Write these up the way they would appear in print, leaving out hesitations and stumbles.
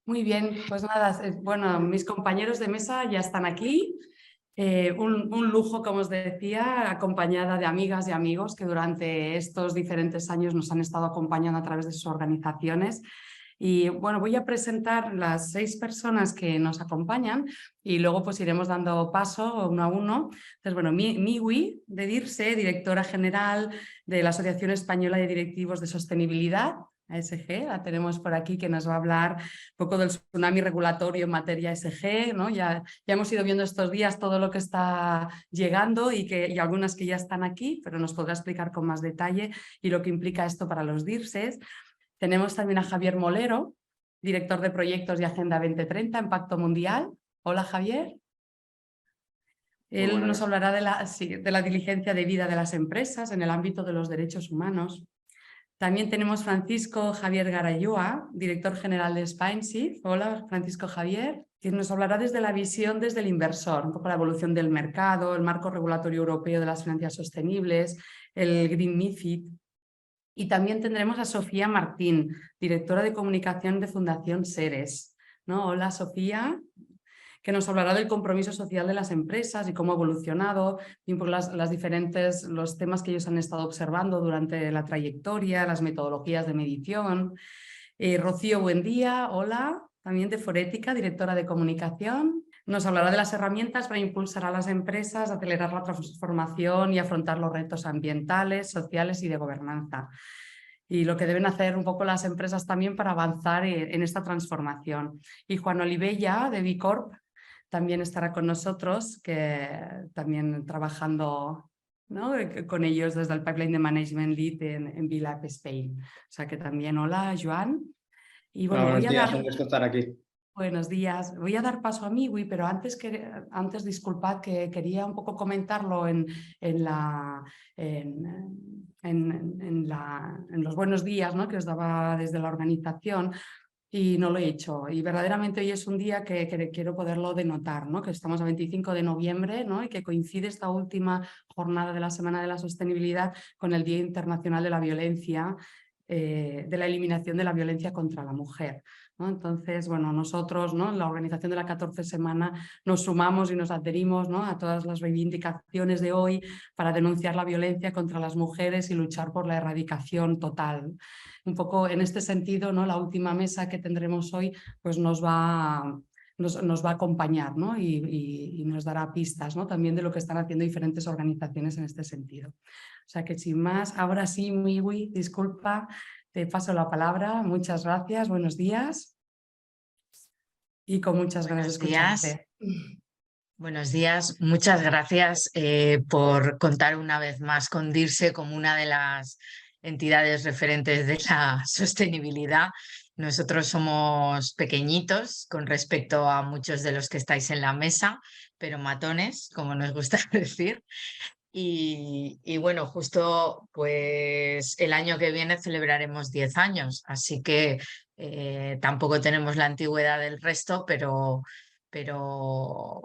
Muy bien, pues nada, bueno, mis compañeros de mesa ya están aquí. Un lujo, como os decía, acompañada de amigas y amigos que durante estos diferentes años nos han estado acompañando a través de sus organizaciones. Y bueno, voy a presentar las 6 personas que nos acompañan y luego pues iremos dando paso uno a uno. Entonces, bueno, Miwi de DIRSE, directora general de la Asociación Española de Directivos de Sostenibilidad. ASG, la tenemos por aquí, que nos va a hablar un poco del tsunami regulatorio en materia ESG, ¿no? Ya hemos ido viendo estos días todo lo que está llegando y algunas que ya están aquí, pero nos podrá explicar con más detalle y lo que implica esto para los DIRSES. Tenemos también a Javier Molero, director de proyectos y Agenda 2030 en Pacto Mundial. Hola, Javier. Muy Él nos buenas. hablará de la diligencia debida de las empresas en el ámbito de los derechos humanos. También tenemos Francisco Javier Garayúa, director general de Spinesif. Hola, Francisco Javier, que nos hablará desde la visión desde el inversor, un poco la evolución del mercado, el marco regulatorio europeo de las finanzas sostenibles, el Green MiFID. Y también tendremos a Sofía Martín, directora de comunicación de Fundación Seres. ¿No? Hola, Sofía, que nos hablará del compromiso social de las empresas y cómo ha evolucionado, y por los temas que ellos han estado observando durante la trayectoria, las metodologías de medición. Rocío Buendía, hola, también de Forética, directora de comunicación. Nos hablará de las herramientas para impulsar a las empresas, acelerar la transformación y afrontar los retos ambientales, sociales y de gobernanza. Y lo que deben hacer un poco las empresas también para avanzar en esta transformación. Y Juan Olivella, de Bicorp, también estará con nosotros, que también trabajando, ¿no?, con ellos desde el Pipeline de Management Lead en Vilap Spain. O sea que también, hola, Joan. Y Hola, bueno, buenos días, un gusto estar aquí. buenos días. Voy a dar paso a Miwi, pero antes disculpad que quería un poco comentarlo en, la, en los buenos días, ¿no?, que os daba desde la organización. Y no lo he hecho. Y verdaderamente hoy es un día que quiero poderlo denotar, ¿no? Que estamos a 25 de noviembre, ¿no?, y que coincide esta última jornada de la Semana de la Sostenibilidad con el Día Internacional de la Violencia, de la eliminación de la violencia contra la mujer, ¿no? Entonces, bueno, nosotros, ¿no?, en la organización de la 14 semana nos sumamos y nos adherimos, ¿no?, a todas las reivindicaciones de hoy para denunciar la violencia contra las mujeres y luchar por la erradicación total. Un poco en este sentido, ¿no?, la última mesa que tendremos hoy pues nos va a acompañar, ¿no?, y nos dará pistas, ¿no?, también de lo que están haciendo diferentes organizaciones en este sentido. O sea que sin más, ahora sí, Miwi, disculpa, te paso la palabra. Muchas gracias, buenos días y con muchas ganas de Buenos días, escucharte. buenos días. Muchas gracias por contar una vez más con DIRSE como una de las entidades referentes de la sostenibilidad. Nosotros somos pequeñitos con respecto a muchos de los que estáis en la mesa, pero matones, como nos gusta decir. Y bueno, justo pues el año que viene celebraremos 10 años, así que tampoco tenemos la antigüedad del resto, pero, pero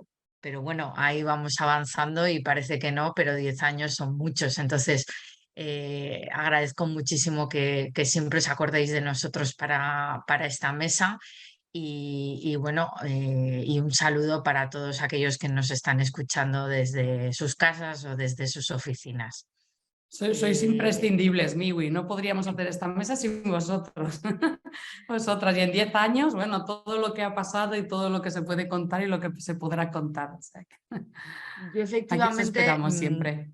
bueno, ahí vamos avanzando y parece que no, pero 10 años son muchos. Entonces, agradezco muchísimo que siempre os acordéis de nosotros para esta mesa. Y bueno, y un saludo para todos aquellos que nos están escuchando desde sus casas o desde sus oficinas. Sois imprescindibles, Miwi. No podríamos hacer esta mesa sin vosotros. Vosotras. Y en 10 años, bueno, todo lo que ha pasado y todo lo que se puede contar y lo que se podrá contar. O sea que Yo aquí os efectivamente esperamos siempre.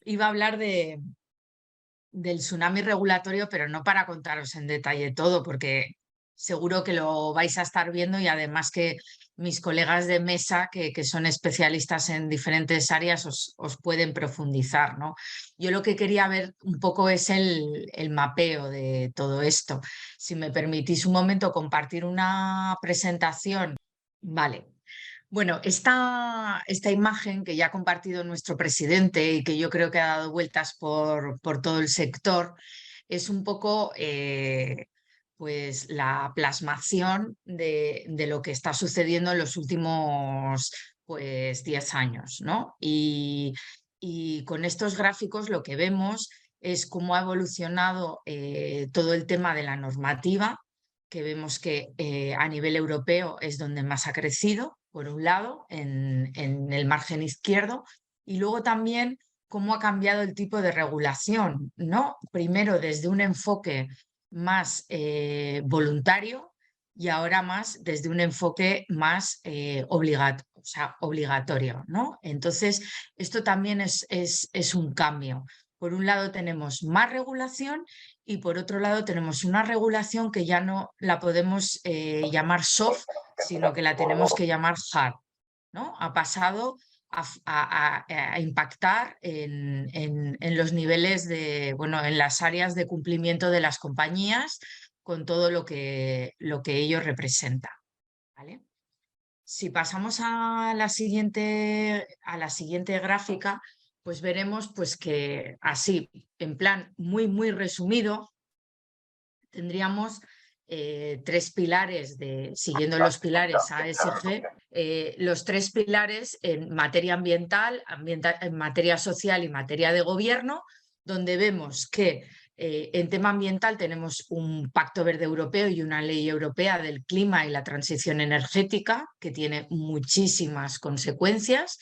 iba a hablar del tsunami regulatorio, pero no para contaros en detalle todo, porque seguro que lo vais a estar viendo y además que mis colegas de mesa, que son especialistas en diferentes áreas, os pueden profundizar, ¿no? Yo lo que quería ver un poco es el mapeo de todo esto. Si me permitís un momento compartir una presentación. Vale. Bueno, esta imagen que ya ha compartido nuestro presidente y que yo creo que ha dado vueltas por todo el sector es un poco pues la plasmación de lo que está sucediendo en los últimos pues 10 años, ¿no? Y con estos gráficos lo que vemos es cómo ha evolucionado todo el tema de la normativa que vemos que a nivel europeo es donde más ha crecido, por un lado, en el margen izquierdo, y luego también cómo ha cambiado el tipo de regulación, ¿no? Primero desde un enfoque más voluntario y ahora más desde un enfoque más obligatorio, ¿no? Entonces, esto también es un cambio. Por un lado tenemos más regulación y por otro lado tenemos una regulación que ya no la podemos llamar soft, sino que la tenemos que llamar hard, ¿no? Ha pasado a impactar en los niveles de, bueno, en las áreas de cumplimiento de las compañías con todo lo que ello representa, ¿vale? Si pasamos a la siguiente gráfica, pues veremos pues, que así, en plan muy resumido, tendríamos tres pilares, siguiendo los pilares ASG, los tres pilares en materia ambiental, en materia social y materia de gobierno, donde vemos que en tema ambiental tenemos un Pacto Verde Europeo y una ley europea del clima y la transición energética, que tiene muchísimas consecuencias.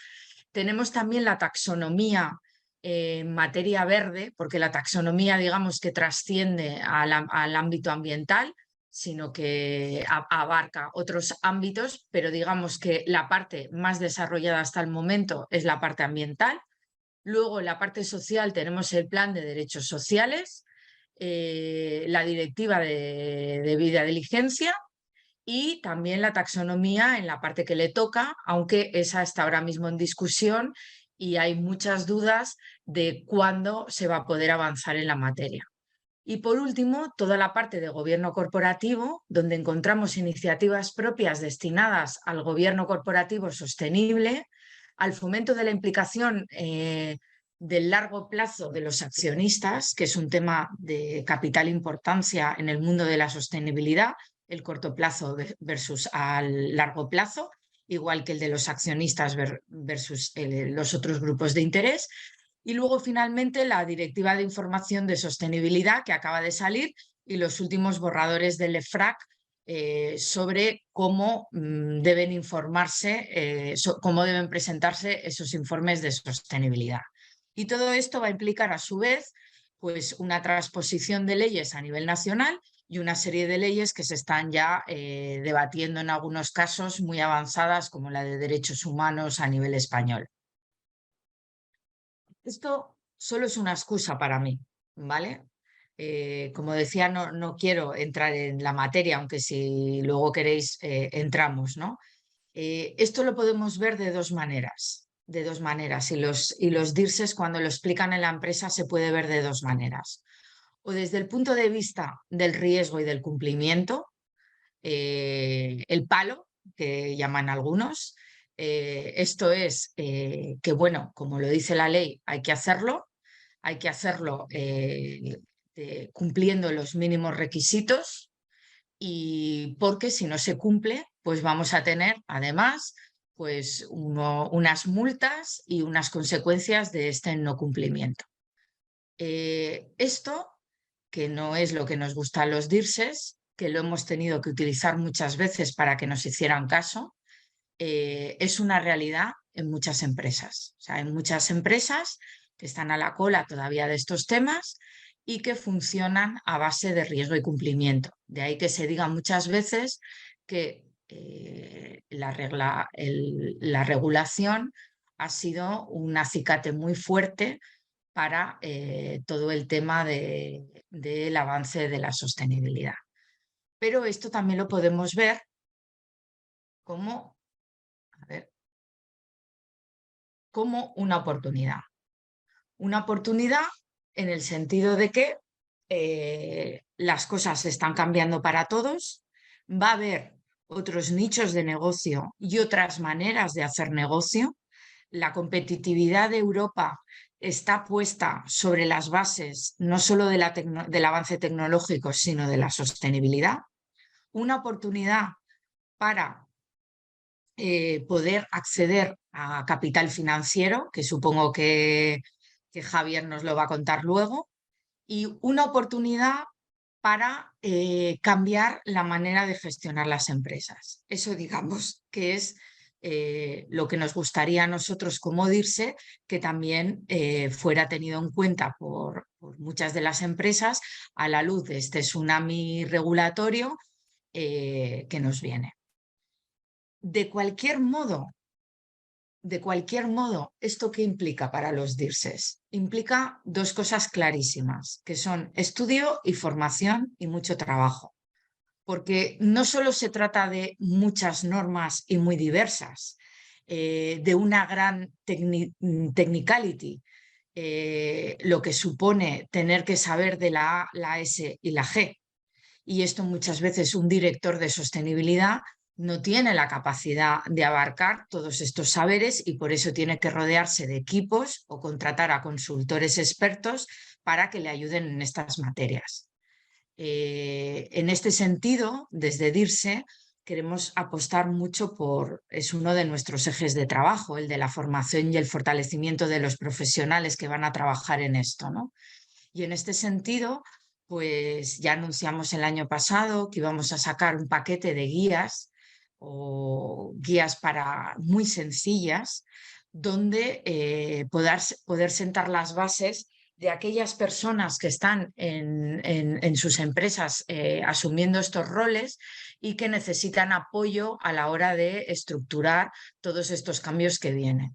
Tenemos también la taxonomía en materia verde, porque la taxonomía, digamos, que trasciende al ámbito ambiental, sino que abarca otros ámbitos, pero digamos que la parte más desarrollada hasta el momento es la parte ambiental. Luego, en la parte social tenemos el Plan de Derechos Sociales, la Directiva de Debida Diligencia y también la taxonomía en la parte que le toca, aunque esa está ahora mismo en discusión y hay muchas dudas de cuándo se va a poder avanzar en la materia. Y por último, toda la parte de gobierno corporativo, donde encontramos iniciativas propias destinadas al gobierno corporativo sostenible, al fomento de la implicación del largo plazo de los accionistas, que es un tema de capital importancia en el mundo de la sostenibilidad, el corto plazo versus al largo plazo, igual que el de los accionistas versus los otros grupos de interés. Y luego, finalmente, la Directiva de Información de Sostenibilidad, que acaba de salir, y los últimos borradores del EFRAC sobre cómo deben informarse, cómo deben presentarse esos informes de sostenibilidad. Y todo esto va a implicar, a su vez, pues, una transposición de leyes a nivel nacional y una serie de leyes que se están ya debatiendo en algunos casos muy avanzadas, como la de derechos humanos a nivel español. Esto solo es una excusa para mí, ¿vale? Como decía, no quiero entrar en la materia, aunque si luego queréis entramos, ¿no? Esto lo podemos ver de dos maneras, y los DIRSES, cuando lo explican en la empresa, se puede ver de dos maneras. O desde el punto de vista del riesgo y del cumplimiento, el palo, que llaman algunos. Esto es que, bueno, como lo dice la ley, hay que hacerlo cumpliendo los mínimos requisitos, y porque si no se cumple, pues vamos a tener además pues unas multas y unas consecuencias de este no cumplimiento. Esto, que no es lo que nos gusta a los DIRSES, que lo hemos tenido que utilizar muchas veces para que nos hicieran caso, es una realidad en muchas empresas. O sea, hay muchas empresas que están a la cola todavía de estos temas y que funcionan a base de riesgo y cumplimiento. De ahí que se diga muchas veces que la regulación ha sido un acicate muy fuerte para todo el tema del avance de la sostenibilidad. Pero esto también lo podemos ver como, como una oportunidad. Una oportunidad en el sentido de que las cosas están cambiando para todos, va a haber otros nichos de negocio y otras maneras de hacer negocio. La competitividad de Europa está puesta sobre las bases no solo del avance tecnológico, sino de la sostenibilidad. Una oportunidad para poder acceder a capital financiero, que supongo que Javier nos lo va a contar luego, y una oportunidad para cambiar la manera de gestionar las empresas. Eso, digamos, que es lo que nos gustaría a nosotros como DIRSE, que también fuera tenido en cuenta por muchas de las empresas a la luz de este tsunami regulatorio que nos viene. De cualquier modo, ¿esto qué implica para los DIRSES? Implica dos cosas clarísimas, que son estudio y formación y mucho trabajo. Porque no solo se trata de muchas normas y muy diversas, de una gran technicality, lo que supone tener que saber de la A, la S y la G. Y esto muchas veces un director de sostenibilidad no tiene la capacidad de abarcar todos estos saberes y por eso tiene que rodearse de equipos o contratar a consultores expertos para que le ayuden en estas materias. En este sentido, desde DIRSE, queremos apostar mucho es uno de nuestros ejes de trabajo, el de la formación y el fortalecimiento de los profesionales que van a trabajar en esto, ¿no? Y en este sentido, pues ya anunciamos el año pasado que íbamos a sacar un paquete de guías o guías muy sencillas, donde poder sentar las bases de aquellas personas que están en sus empresas asumiendo estos roles y que necesitan apoyo a la hora de estructurar todos estos cambios que vienen.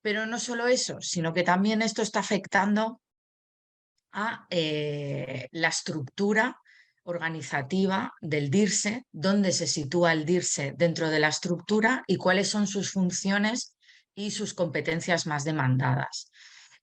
Pero no solo eso, sino que también esto está afectando a la estructura organizativa del DIRSE, dónde se sitúa el DIRSE dentro de la estructura y cuáles son sus funciones y sus competencias más demandadas.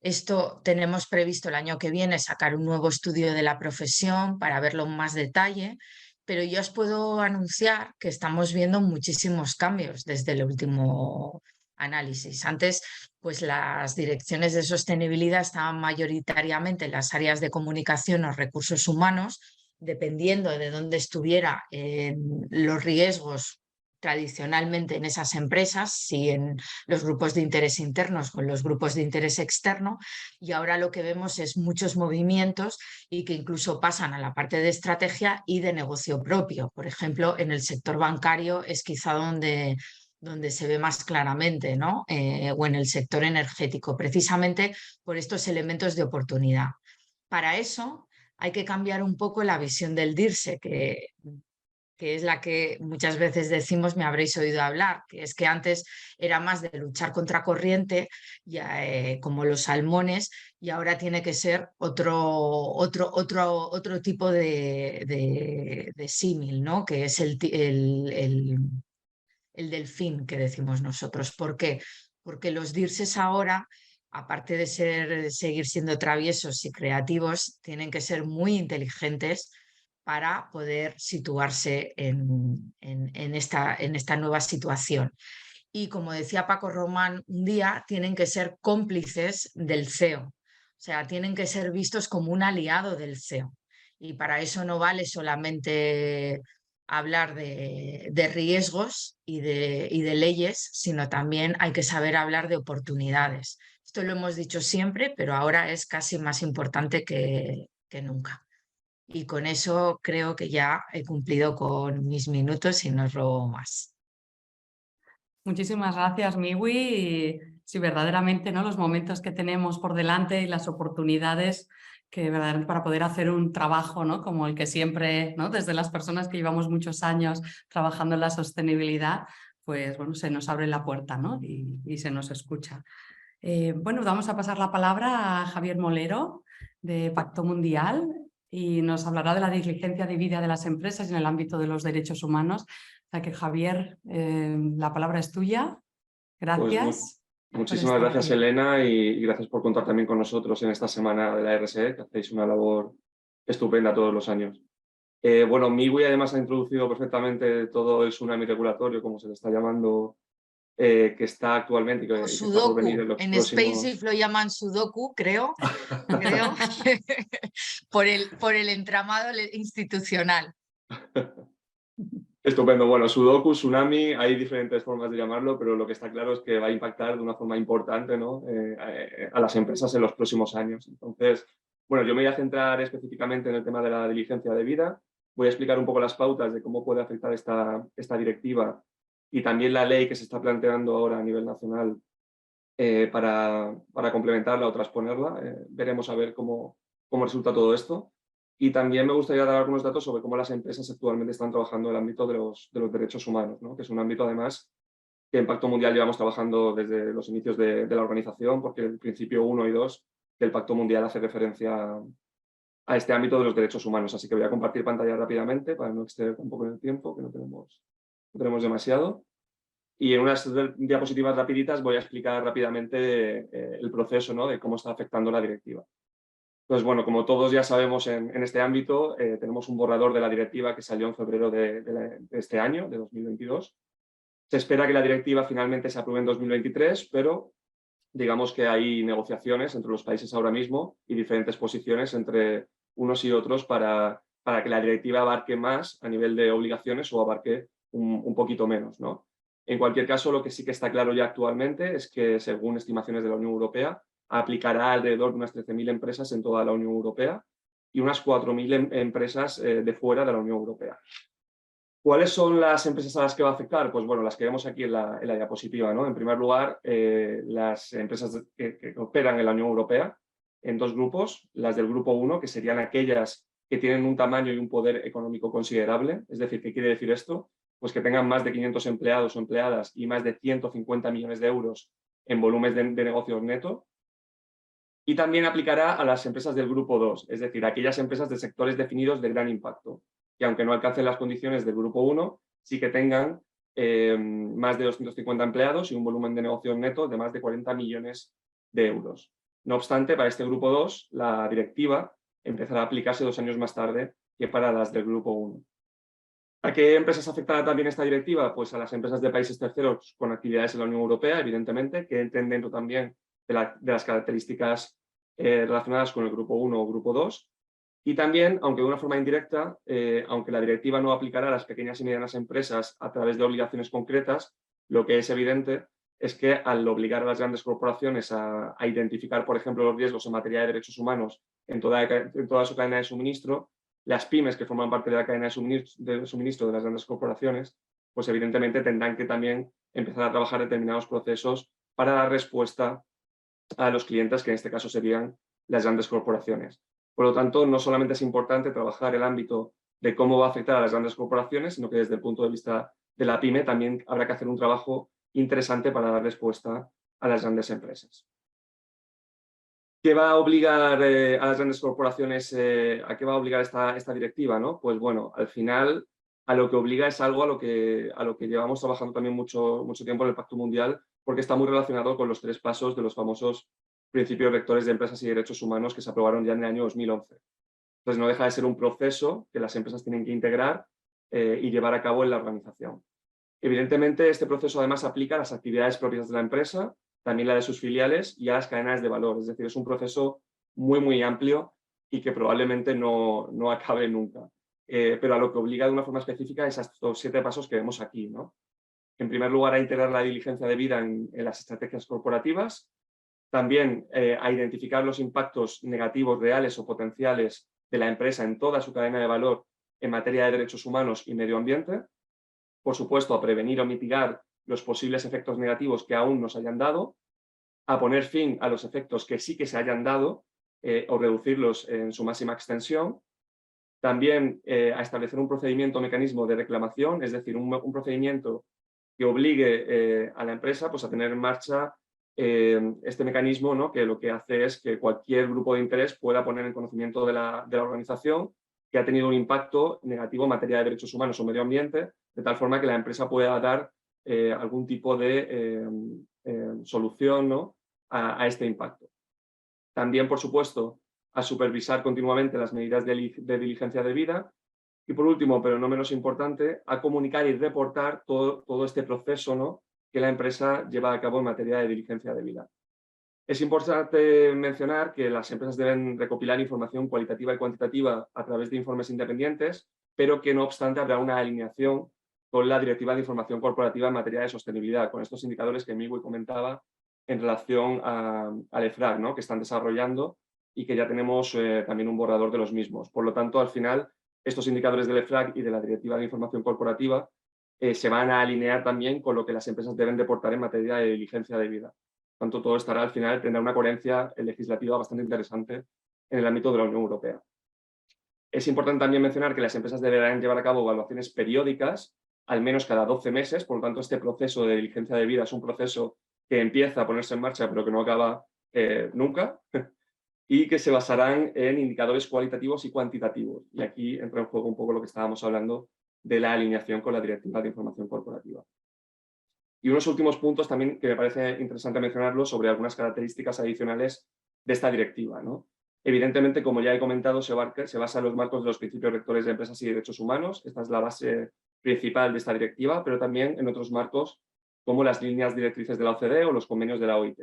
Esto tenemos previsto el año que viene sacar un nuevo estudio de la profesión para verlo en más detalle, pero yo os puedo anunciar que estamos viendo muchísimos cambios desde el último análisis. Antes, pues las direcciones de sostenibilidad estaban mayoritariamente en las áreas de comunicación o recursos humanos, dependiendo de dónde estuviera los riesgos tradicionalmente en esas empresas, si en los grupos de interés internos o en los grupos de interés externo, y ahora lo que vemos es muchos movimientos y que incluso pasan a la parte de estrategia y de negocio propio. Por ejemplo, en el sector bancario es quizá donde se ve más claramente, ¿no? O en el sector energético, precisamente por estos elementos de oportunidad. Para eso hay que cambiar un poco la visión del DIRSE, que es la que muchas veces decimos, me habréis oído hablar, que es que antes era más de luchar contra corriente, como los salmones, y ahora tiene que ser otro tipo de símil, ¿no? Que es el delfín que decimos nosotros. ¿Por qué? Porque los DIRSES ahora, aparte de seguir siendo traviesos y creativos, tienen que ser muy inteligentes para poder situarse en esta nueva situación. Y como decía Paco Román un día, tienen que ser cómplices del CEO, o sea, tienen que ser vistos como un aliado del CEO. Y para eso no vale solamente hablar de riesgos y de leyes, sino también hay que saber hablar de oportunidades. Esto lo hemos dicho siempre, pero ahora es casi más importante que nunca. Y con eso creo que ya he cumplido con mis minutos y no os robo más. Muchísimas gracias, Miwi. Y sí, verdaderamente, ¿no? Los momentos que tenemos por delante y las oportunidades que verdaderamente para poder hacer un trabajo, ¿no? Como el que siempre, ¿no? Desde las personas que llevamos muchos años trabajando en la sostenibilidad, pues bueno, se nos abre la puerta, ¿no? y se nos escucha. Bueno, vamos a pasar la palabra a Javier Molero, de Pacto Mundial, y nos hablará de la diligencia debida de las empresas en el ámbito de los derechos humanos. O sea que, Javier, la palabra es tuya. Gracias. Pues muchísimas gracias, Elena, y gracias por contar también con nosotros en esta semana de la RSE, que hacéis una labor estupenda todos los años. Bueno, Miwi además ha introducido perfectamente todo el tsunami regulatorio, como se le está llamando, que está actualmente y que está por venir en los próximos... SpaceX lo llaman Sudoku, creo, por el entramado institucional. Estupendo. Bueno, Sudoku, Tsunami, hay diferentes formas de llamarlo, pero lo que está claro es que va a impactar de una forma importante, ¿no? A las empresas en los próximos años. Entonces, Bueno, yo me voy a centrar específicamente en el tema de la diligencia debida. Voy a explicar un poco las pautas de cómo puede afectar esta directiva y también la ley que se está planteando ahora a nivel nacional para complementarla o transponerla. Veremos a ver cómo resulta todo esto. Y también me gustaría dar algunos datos sobre cómo las empresas actualmente están trabajando en el ámbito de los derechos humanos, ¿no? Que es un ámbito, además, que en Pacto Mundial llevamos trabajando desde los inicios de la organización, porque el principio 1 y 2 del Pacto Mundial hace referencia a este ámbito de los derechos humanos. Así que voy a compartir pantalla rápidamente para no extender un poco en el tiempo, que no tenemos demasiado. Y en unas diapositivas rapiditas voy a explicar rápidamente el proceso, ¿no? De cómo está afectando la directiva. Entonces, bueno, como todos ya sabemos en este ámbito, tenemos un borrador de la directiva que salió en febrero de este año, de 2022. Se espera que la directiva finalmente se apruebe en 2023, pero digamos que hay negociaciones entre los países ahora mismo y diferentes posiciones entre unos y otros para que la directiva abarque más a nivel de obligaciones o abarque un poquito menos, ¿no? En cualquier caso, lo que sí que está claro ya actualmente es que, según estimaciones de la Unión Europea, aplicará alrededor de unas 13.000 empresas en toda la Unión Europea y unas 4.000 empresas de fuera de la Unión Europea. ¿Cuáles son las empresas a las que va a afectar? Pues bueno, las que vemos aquí en la diapositiva, ¿no? En primer lugar, las empresas que operan en la Unión Europea en dos grupos, las del grupo 1, que serían aquellas que tienen un tamaño y un poder económico considerable. Es decir, ¿qué quiere decir esto? Pues que tengan más de 500 empleados o empleadas y más de 150 millones de euros en volumen de negocios neto. Y también aplicará a las empresas del grupo 2, es decir, aquellas empresas de sectores definidos de gran impacto, que aunque no alcancen las condiciones del grupo 1, sí que tengan más de 250 empleados y un volumen de negocios neto de más de 40 millones de euros. No obstante, para este grupo 2, la directiva empezará a aplicarse 2 años más tarde que para las del grupo 1. ¿A qué empresas afectará también esta directiva? Pues a las empresas de países terceros con actividades en la Unión Europea, evidentemente, que entren dentro también de las características relacionadas con el grupo 1 o grupo 2. Y también, aunque de una forma indirecta, aunque la directiva no aplicará a las pequeñas y medianas empresas a través de obligaciones concretas, lo que es evidente es que al obligar a las grandes corporaciones a identificar, por ejemplo, los riesgos en materia de derechos humanos en toda su cadena de suministro, las pymes que forman parte de la cadena de suministro de las grandes corporaciones, pues evidentemente tendrán que también empezar a trabajar determinados procesos para dar respuesta a los clientes, que en este caso serían las grandes corporaciones. Por lo tanto, no solamente es importante trabajar el ámbito de cómo va a afectar a las grandes corporaciones, sino que desde el punto de vista de la pyme también habrá que hacer un trabajo interesante para dar respuesta a las grandes empresas. ¿Qué va a obligar a las grandes corporaciones, a qué va a obligar esta directiva, ¿no? Pues bueno, al final a lo que obliga es algo a lo que llevamos trabajando también mucho tiempo en el Pacto Mundial, porque está muy relacionado con los 3 pasos de los famosos principios rectores de empresas y derechos humanos que se aprobaron ya en el año 2011. Entonces no deja de ser un proceso que las empresas tienen que integrar y llevar a cabo en la organización. Evidentemente, este proceso además aplica a las actividades propias de la empresa, también la de sus filiales y a las cadenas de valor. Es decir, es un proceso muy amplio y que probablemente no acabe nunca. Pero a lo que obliga de una forma específica es a estos 7 pasos que vemos aquí, ¿no? En primer lugar, a integrar la diligencia debida en las estrategias corporativas. También a identificar los impactos negativos reales o potenciales de la empresa en toda su cadena de valor en materia de derechos humanos y medio ambiente. Por supuesto, a prevenir o mitigar los posibles efectos negativos que aún no se hayan dado, a poner fin a los efectos que sí que se hayan dado o reducirlos en su máxima extensión. También a establecer un procedimiento o mecanismo de reclamación, es decir, un procedimiento que obligue a la empresa pues, a tener en marcha este mecanismo, ¿no? Que lo que hace es que cualquier grupo de interés pueda poner en conocimiento de la organización que ha tenido un impacto negativo en materia de derechos humanos o medio ambiente, de tal forma que la empresa pueda dar algún tipo de solución, ¿no? a este impacto. También, por supuesto, a supervisar continuamente las medidas de diligencia debida. Y por último, pero no menos importante, a comunicar y reportar todo este proceso, ¿no? que la empresa lleva a cabo en materia de diligencia debida. Es importante mencionar que las empresas deben recopilar información cualitativa y cuantitativa a través de informes independientes, pero que no obstante habrá una alineación con la Directiva de Información Corporativa en materia de sostenibilidad, con estos indicadores que Miguel comentaba en relación al EFRAG, ¿no? que están desarrollando y que ya tenemos también un borrador de los mismos. Por lo tanto, al final, estos indicadores del EFRAG y de la Directiva de Información Corporativa se van a alinear también con lo que las empresas deben deportar en materia de diligencia debida. Por tanto, todo estará al final, tendrá una coherencia legislativa bastante interesante en el ámbito de la Unión Europea. Es importante también mencionar que las empresas deberán llevar a cabo evaluaciones periódicas, al menos cada 12 meses, por lo tanto, este proceso de diligencia debida es un proceso que empieza a ponerse en marcha, pero que no acaba nunca, y que se basarán en indicadores cualitativos y cuantitativos. Y aquí entra en juego un poco lo que estábamos hablando de la alineación con la Directiva de Información Corporativa. Y unos últimos puntos también que me parece interesante mencionarlo sobre algunas características adicionales de esta directiva, ¿no? Evidentemente, como ya he comentado, se basa en los marcos de los principios rectores de empresas y derechos humanos. Esta es la base principal de esta directiva, pero también en otros marcos como las líneas directrices de la OCDE o los convenios de la OIT.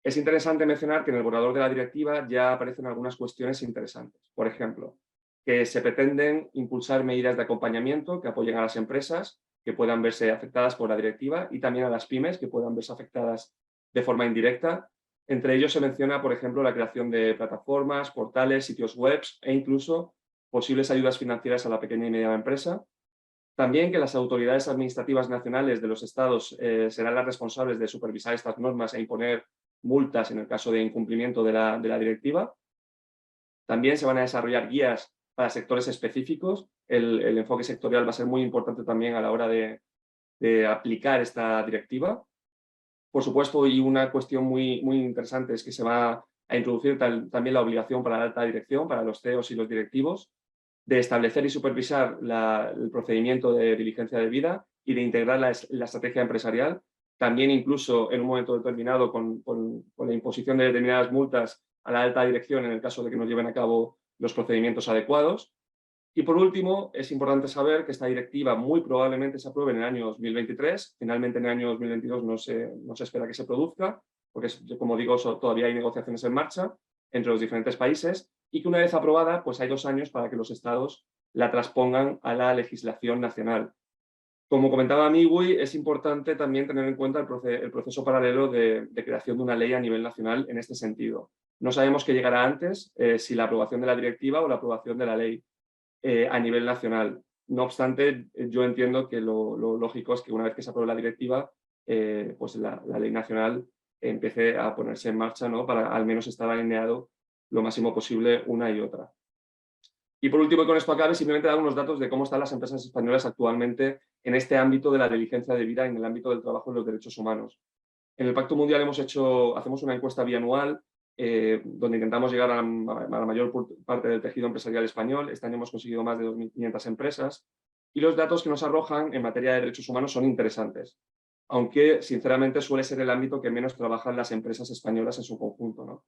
Es interesante mencionar que en el borrador de la directiva ya aparecen algunas cuestiones interesantes. Por ejemplo, que se pretenden impulsar medidas de acompañamiento que apoyen a las empresas que puedan verse afectadas por la directiva y también a las pymes que puedan verse afectadas de forma indirecta. Entre ellos se menciona, por ejemplo, la creación de plataformas, portales, sitios web e incluso posibles ayudas financieras a la pequeña y mediana empresa. También que las autoridades administrativas nacionales de los estados serán las responsables de supervisar estas normas e imponer multas en el caso de incumplimiento de la directiva. También se van a desarrollar guías para sectores específicos. El enfoque sectorial va a ser muy importante también a la hora de aplicar esta directiva. Por supuesto, y una cuestión muy interesante es que se va a introducir también la obligación para la alta dirección, para los CEOs y los directivos, de establecer y supervisar el procedimiento de diligencia debida y de integrar la estrategia empresarial. También incluso en un momento determinado con la imposición de determinadas multas a la alta dirección en el caso de que no lleven a cabo los procedimientos adecuados. Y por último, es importante saber que esta directiva muy probablemente se apruebe en el año 2023. Finalmente en el año 2022 no se espera que se produzca, porque como digo, todavía hay negociaciones en marcha entre los diferentes países y que una vez aprobada, pues hay 2 años para que los estados la transpongan a la legislación nacional. Como comentaba Migui, es importante también tener en cuenta el proceso paralelo de creación de una ley a nivel nacional en este sentido. No sabemos qué llegará antes, si la aprobación de la directiva o la aprobación de la ley a nivel nacional. No obstante, yo entiendo que lo lógico es que una vez que se apruebe la directiva, pues la ley nacional empiece a ponerse en marcha, ¿no? Para al menos estar alineado lo máximo posible una y otra. Y por último, y con esto acabe, simplemente dar unos datos de cómo están las empresas españolas actualmente en este ámbito de la diligencia debida y en el ámbito del trabajo y los derechos humanos. En el Pacto Mundial hacemos una encuesta bianual donde intentamos llegar a la mayor parte del tejido empresarial español. Este año hemos conseguido más de 2.500 empresas y los datos que nos arrojan en materia de derechos humanos son interesantes, aunque sinceramente suele ser el ámbito que menos trabajan las empresas españolas en su conjunto, ¿no?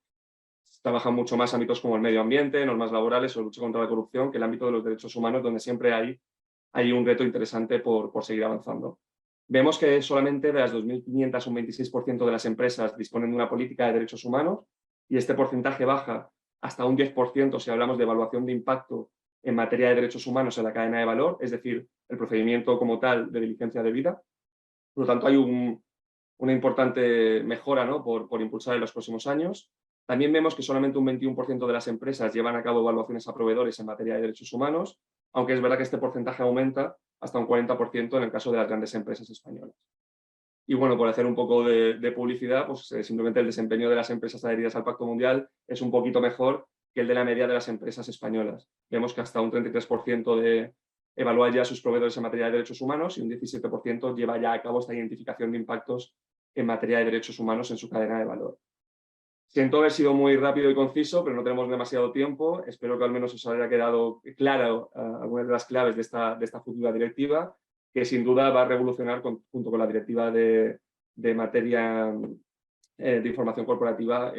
Trabajan mucho más ámbitos como el medio ambiente, normas laborales o lucha contra la corrupción que el ámbito de los derechos humanos, donde siempre hay un reto interesante por seguir avanzando. Vemos que solamente de las 2.500 un 26% de las empresas disponen de una política de derechos humanos y este porcentaje baja hasta un 10% si hablamos de evaluación de impacto en materia de derechos humanos en la cadena de valor, es decir, el procedimiento como tal de diligencia debida. Por lo tanto, hay una importante mejora, ¿no? por impulsar en los próximos años. También vemos que solamente un 21% de las empresas llevan a cabo evaluaciones a proveedores en materia de derechos humanos, aunque es verdad que este porcentaje aumenta hasta un 40% en el caso de las grandes empresas españolas. Y bueno, por hacer un poco de publicidad, pues simplemente el desempeño de las empresas adheridas al Pacto Mundial es un poquito mejor que el de la media de las empresas españolas. Vemos que hasta un 33% evalúa ya sus proveedores en materia de derechos humanos y un 17% lleva ya a cabo esta identificación de impactos en materia de derechos humanos en su cadena de valor. Siento haber sido muy rápido y conciso, pero no tenemos demasiado tiempo. Espero que al menos os haya quedado claro algunas de las claves de esta futura directiva, que sin duda va a revolucionar junto con la directiva de materia de información corporativa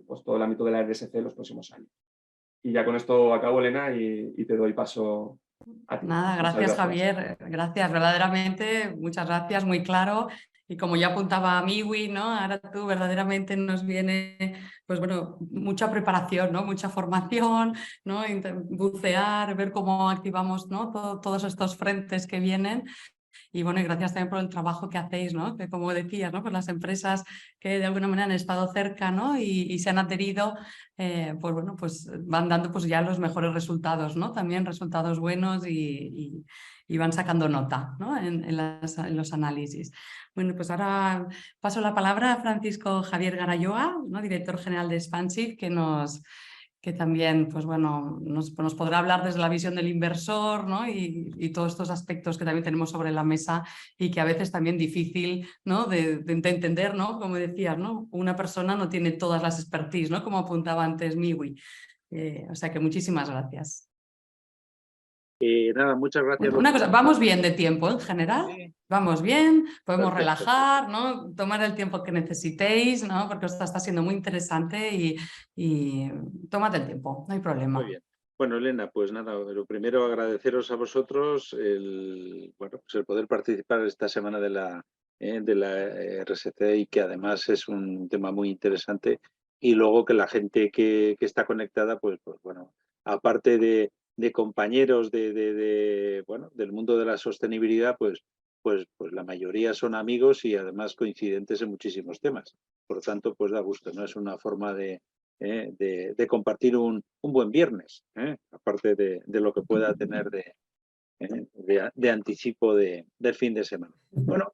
pues todo el ámbito de la RSC en los próximos años. Y ya con esto acabo, Elena, y te doy paso a ti. Nada, gracias Javier, gracias, verdaderamente, muchas gracias, muy claro. Y como ya apuntaba a Migui, ¿no? Ahora tú verdaderamente nos viene, pues bueno, mucha preparación, ¿no? Mucha formación, ¿no? Bucear, ver cómo activamos, ¿no? Todos estos frentes que vienen. Y bueno, y gracias también por el trabajo que hacéis, ¿no? Que como decías, ¿no? Pues las empresas que de alguna manera han estado cerca, ¿no? Y se han adherido, pues bueno, pues van dando pues ya los mejores resultados, ¿no? También resultados buenos y van sacando nota, ¿no? En los análisis. Bueno, pues ahora paso la palabra a Francisco Javier Garayoa, ¿no? Director general de Expansive, que también pues bueno, nos podrá hablar desde la visión del inversor, ¿no? y todos estos aspectos que también tenemos sobre la mesa y que a veces también difícil, ¿no? de entender, ¿no? Como decías, ¿no? Una persona no tiene todas las expertise, ¿no? Como apuntaba antes Miwi. O sea que muchísimas gracias. Nada, muchas gracias. Una cosa, vamos bien de tiempo en general, Sí. vamos bien, podemos Perfecto. relajar, ¿no? Tomar el tiempo que necesitéis, ¿no? Porque esto está siendo muy interesante y tomad el tiempo, no hay problema. Muy bien. Bueno, Elena, pues nada, lo primero agradeceros a vosotros bueno, pues el poder participar esta semana de la RSC y que además es un tema muy interesante y luego que la gente que está conectada, pues bueno, aparte de compañeros bueno, del mundo de la sostenibilidad, pues la mayoría son amigos y además coincidentes en muchísimos temas. Por lo tanto, pues da gusto, ¿no? Es una forma de compartir un buen viernes, aparte de lo que pueda tener de anticipo del fin de semana. Bueno,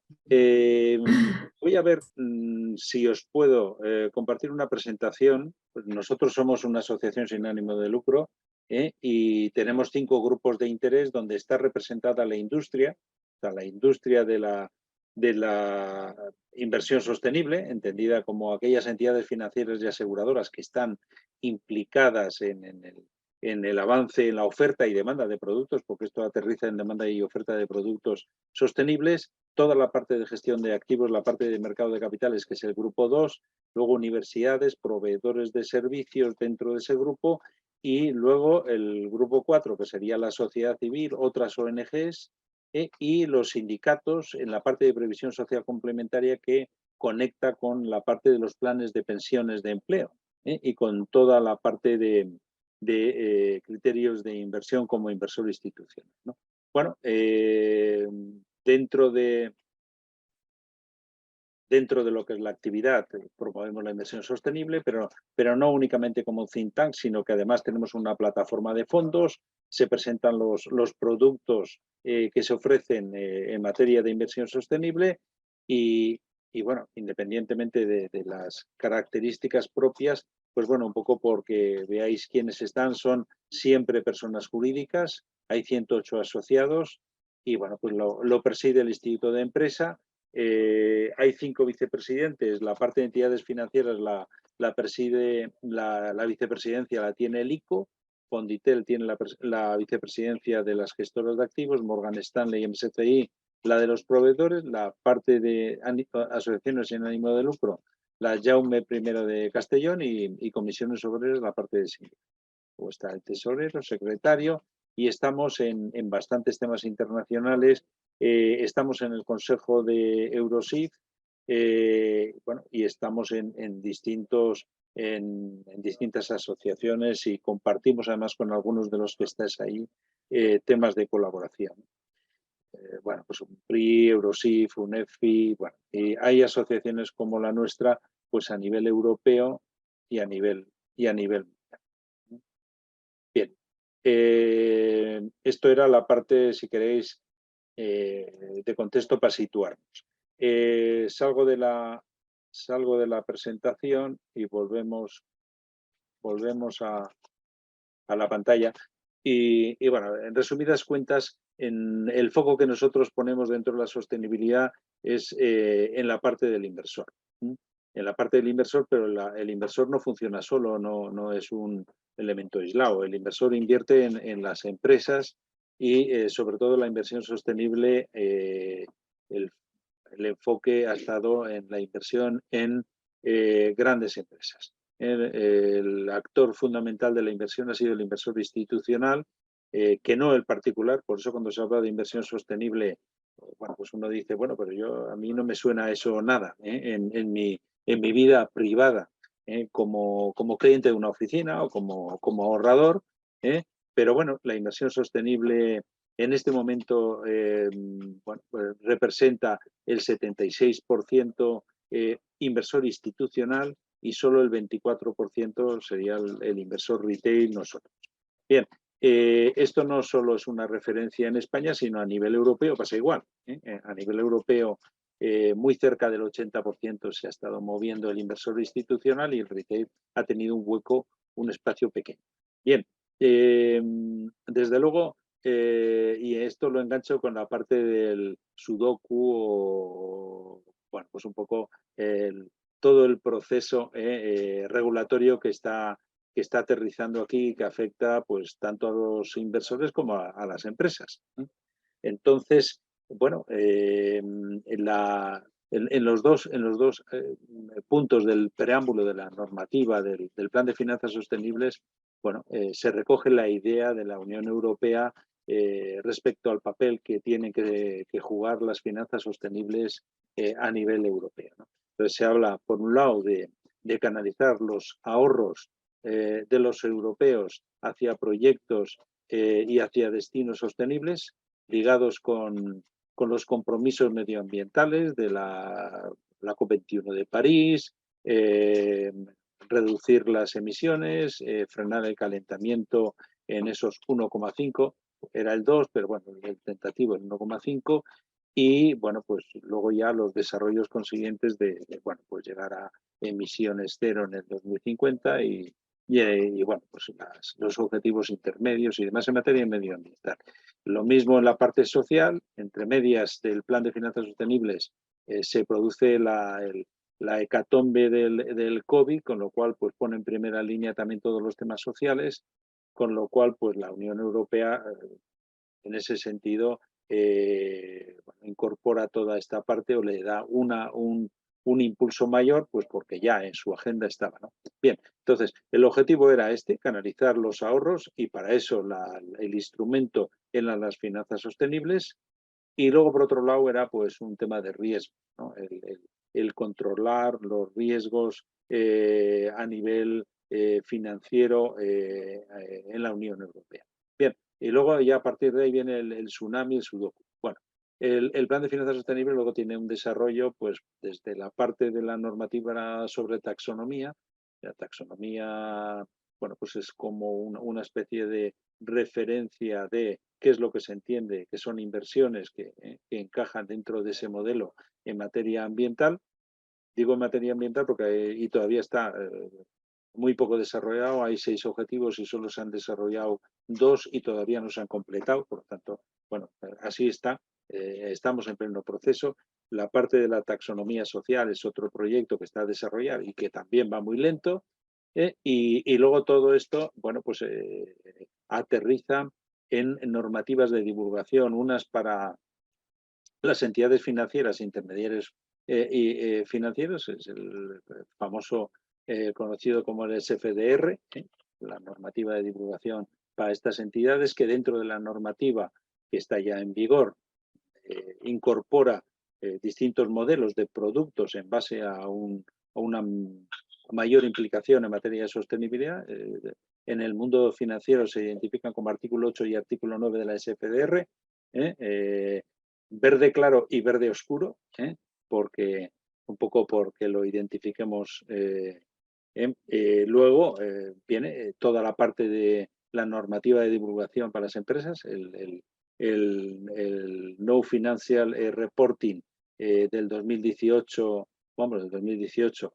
voy a ver si os puedo compartir una presentación. Pues nosotros somos una asociación sin ánimo de lucro y tenemos 5 grupos de interés donde está representada la industria, o sea, la industria de la inversión sostenible, entendida como aquellas entidades financieras y aseguradoras que están implicadas en el avance en la oferta y demanda de productos, porque esto aterriza en demanda y oferta de productos sostenibles, toda la parte de gestión de activos, la parte de mercado de capitales, que es el grupo 2, luego universidades, proveedores de servicios dentro de ese grupo, y luego el grupo 4, que sería la sociedad civil, otras ONGs, y los sindicatos en la parte de previsión social complementaria que conecta con la parte de los planes de pensiones de empleo y con toda la parte de criterios de inversión como inversor institucional, ¿no? Bueno, dentro de lo que es la actividad, promovemos la inversión sostenible, pero no únicamente como think tank, sino que además tenemos una plataforma de fondos, se presentan los productos que se ofrecen en materia de inversión sostenible y bueno, independientemente de las características propias, pues bueno, un poco porque veáis quiénes están, son siempre personas jurídicas, hay 108 asociados y bueno, pues lo preside el Instituto de Empresa. Hay 5 vicepresidentes, la parte de entidades financieras la preside la vicepresidencia, la tiene el ICO, Fonditel tiene la vicepresidencia de las gestoras de activos, Morgan Stanley y MSCI la de los proveedores, la parte de asociaciones sin ánimo de lucro, la Jaume I de Castellón y comisiones obreras, la parte de sindicato. O está el tesorero, secretario, y estamos en bastantes temas internacionales. Estamos en el Consejo de Eurosif, bueno, y estamos en distintas asociaciones y compartimos además con algunos de los que estáis ahí temas de colaboración. Bueno, pues un PRI, Eurosif, UNEFI, bueno, y hay asociaciones como la nuestra, pues a nivel europeo y a nivel mundial. Bien, esto era la parte, si queréis, de contexto para situarnos. Salgo de la presentación y volvemos a la pantalla. Y bueno, en resumidas cuentas, el foco que nosotros ponemos dentro de la sostenibilidad es en la parte del inversor. En la parte del inversor, pero el inversor no funciona solo, no es un elemento aislado. El inversor invierte en las empresas y sobre todo la inversión sostenible, el enfoque ha estado en la inversión en grandes empresas. El actor fundamental de la inversión ha sido el inversor institucional, que no el particular. Por eso cuando se habla de inversión sostenible, bueno, pues uno dice, bueno, pero a mí no me suena eso nada en mi vida privada, como cliente de una oficina o como ahorrador, pero bueno, la inversión sostenible En este momento bueno, pues representa el 76% inversor institucional y solo el 24% sería el inversor retail nosotros. Bien, esto no solo es una referencia en España, sino a nivel europeo pasa igual. A nivel europeo, muy cerca del 80% se ha estado moviendo el inversor institucional y el retail ha tenido un hueco, un espacio pequeño. Bien, desde luego, y esto lo engancho con la parte del sudoku o, bueno, pues un poco todo el proceso regulatorio que está aterrizando aquí y que afecta pues tanto a los inversores como a las empresas. Entonces, bueno, en los dos puntos del preámbulo de la normativa del Plan de Finanzas Sostenibles, bueno, se recoge la idea de la Unión Europea respecto al papel que tienen que jugar las finanzas sostenibles a nivel europeo, ¿no? Entonces se habla, por un lado, de canalizar los ahorros de los europeos hacia proyectos y hacia destinos sostenibles ligados con los compromisos medioambientales de la COP21 de París, reducir las emisiones, frenar el calentamiento en esos 1,5, era el 2, pero bueno, el tentativo es 1,5, y bueno, pues luego ya los desarrollos consiguientes de bueno, pues llegar a emisiones cero en el 2050 y bueno, pues los objetivos intermedios y demás en materia medioambiental. Lo mismo en la parte social, entre medias del Plan de Finanzas Sostenibles se produce la hecatombe del COVID, con lo cual pues pone en primera línea también todos los temas sociales, con lo cual pues la Unión Europea en ese sentido incorpora toda esta parte o le da un impulso mayor, pues porque ya en su agenda estaba, ¿no? Bien, entonces el objetivo era canalizar los ahorros, y para eso el instrumento eran las finanzas sostenibles, y luego por otro lado era pues un tema de riesgo, ¿no? El controlar los riesgos a nivel financiero en la Unión Europea. Bien, y luego ya a partir de ahí viene el tsunami, el sudoku. Bueno, el Plan de Finanzas Sostenibles luego tiene un desarrollo pues desde la parte de la normativa sobre taxonomía. La taxonomía, bueno, pues es como una especie de referencia de qué es lo que se entiende que son inversiones que encajan dentro de ese modelo en materia ambiental. Digo en materia ambiental porque y todavía está muy poco desarrollado. Hay 6 objetivos y solo se han desarrollado 2 y todavía no se han completado. Por lo tanto, bueno, así está. Estamos en pleno proceso. La parte de la taxonomía social es otro proyecto que está a desarrollar y que también va muy lento. Y luego todo esto, bueno, pues aterriza en normativas de divulgación, unas para las entidades financieras, intermediarios y financieros, es el famoso conocido como el SFDR, la normativa de divulgación para estas entidades, que dentro de la normativa que está ya en vigor incorpora distintos modelos de productos en base a una mayor implicación en materia de sostenibilidad. En el mundo financiero se identifican como artículo 8 y artículo 9 de la SFDR, verde claro y verde oscuro, porque un poco porque lo identifiquemos. Luego viene toda la parte de la normativa de divulgación para las empresas, el No Financial Reporting del 2018, vamos, del 2018,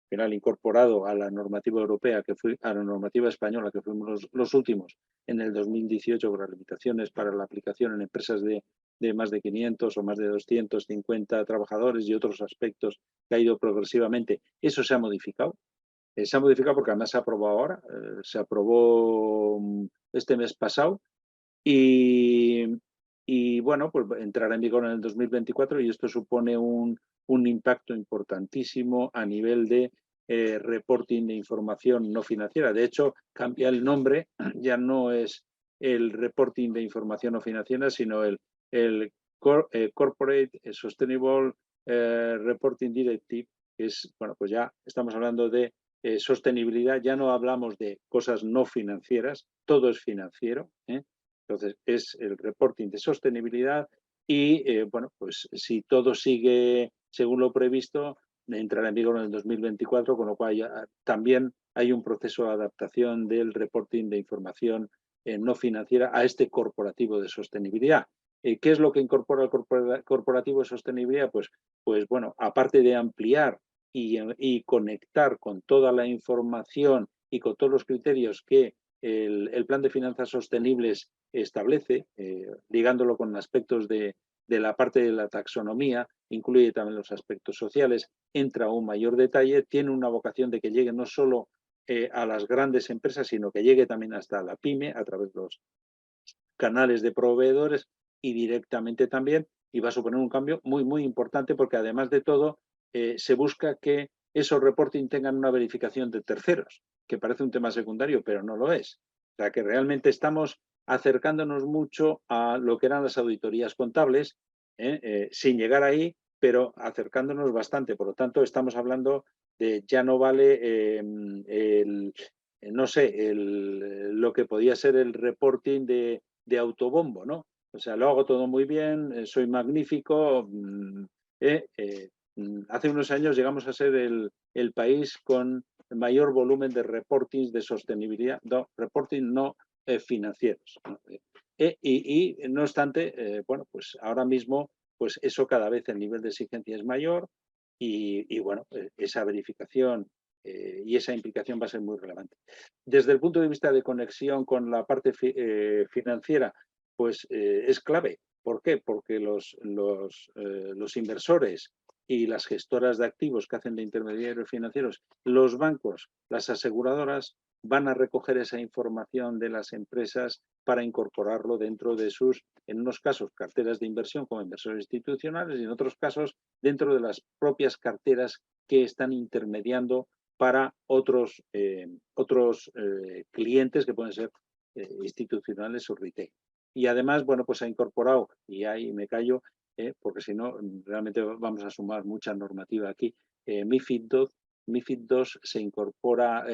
final incorporado a la normativa europea, a la normativa española, que fuimos los últimos en el 2018, con las limitaciones para la aplicación en empresas de más de 500 o más de 250 trabajadores y otros aspectos que ha ido progresivamente. Eso se ha modificado. Se ha modificado porque además se ha aprobado ahora, se aprobó este mes pasado y bueno, pues entrará en vigor en el 2024 y esto supone un impacto importantísimo a nivel de reporting de información no financiera. De hecho, cambia el nombre, ya no es el reporting de información no financiera, sino el Corporate Sustainable Reporting Directive, que es, bueno, pues ya estamos hablando de sostenibilidad, ya no hablamos de cosas no financieras, todo es financiero, Entonces, es el reporting de sostenibilidad y, bueno, pues si todo sigue según lo previsto, entrará en vigor en el 2024, con lo cual ya también hay un proceso de adaptación del reporting de información no financiera a este corporativo de sostenibilidad. ¿Qué es lo que incorpora el corporativo de sostenibilidad? Pues bueno, aparte de ampliar y conectar con toda la información y con todos los criterios que el plan de finanzas sostenibles establece, ligándolo con aspectos de la parte de la taxonomía, incluye también los aspectos sociales, entra a un mayor detalle, tiene una vocación de que llegue no solo a las grandes empresas, sino que llegue también hasta la pyme a través de los canales de proveedores y directamente también, y va a suponer un cambio muy, muy importante porque además de todo se busca que esos reporting tengan una verificación de terceros, que parece un tema secundario, pero no lo es. O sea, que realmente estamos acercándonos mucho a lo que eran las auditorías contables, sin llegar ahí, pero acercándonos bastante. Por lo tanto, estamos hablando de ya no vale no sé, lo que podía ser el reporting de autobombo, ¿no? O sea, lo hago todo muy bien, soy magnífico. Hace unos años llegamos a ser el país con mayor volumen de reportings de sostenibilidad, reporting no financieros, ¿no? Y no obstante, bueno, pues ahora mismo, pues eso cada vez el nivel de exigencia es mayor y bueno, esa verificación y esa implicación va a ser muy relevante. Desde el punto de vista de conexión con la parte financiera, pues es clave. ¿Por qué? Porque los inversores y las gestoras de activos que hacen de intermediarios financieros, los bancos, las aseguradoras, van a recoger esa información de las empresas para incorporarlo dentro de sus, en unos casos, carteras de inversión como inversores institucionales y en otros casos dentro de las propias carteras que están intermediando para otros clientes que pueden ser institucionales o retail. Y además, bueno, pues ha incorporado, y ahí me callo, porque si no, realmente vamos a sumar mucha normativa aquí, MiFID II. MiFID II se incorpora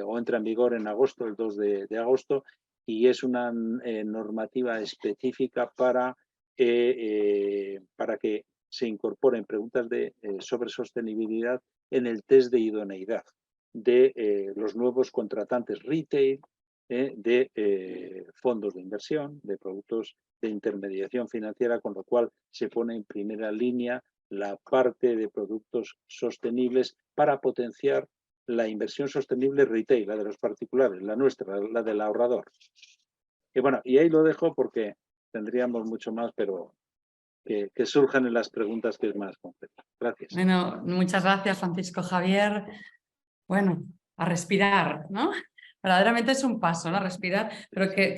o entra en vigor en agosto, el 2 de agosto, y es una normativa específica para que se incorporen preguntas sobre sostenibilidad en el test de idoneidad de los nuevos contratantes retail, de fondos de inversión, de productos de intermediación financiera, con lo cual se pone en primera línea la parte de productos sostenibles para potenciar la inversión sostenible retail, la de los particulares, la nuestra, la del ahorrador. Y bueno, y ahí lo dejo porque tendríamos mucho más, pero que surjan en las preguntas, que es más concreta. Gracias. Bueno, muchas gracias, Francisco Javier. Bueno, a respirar, ¿no? Verdaderamente es un paso, ¿no? A respirar, pero que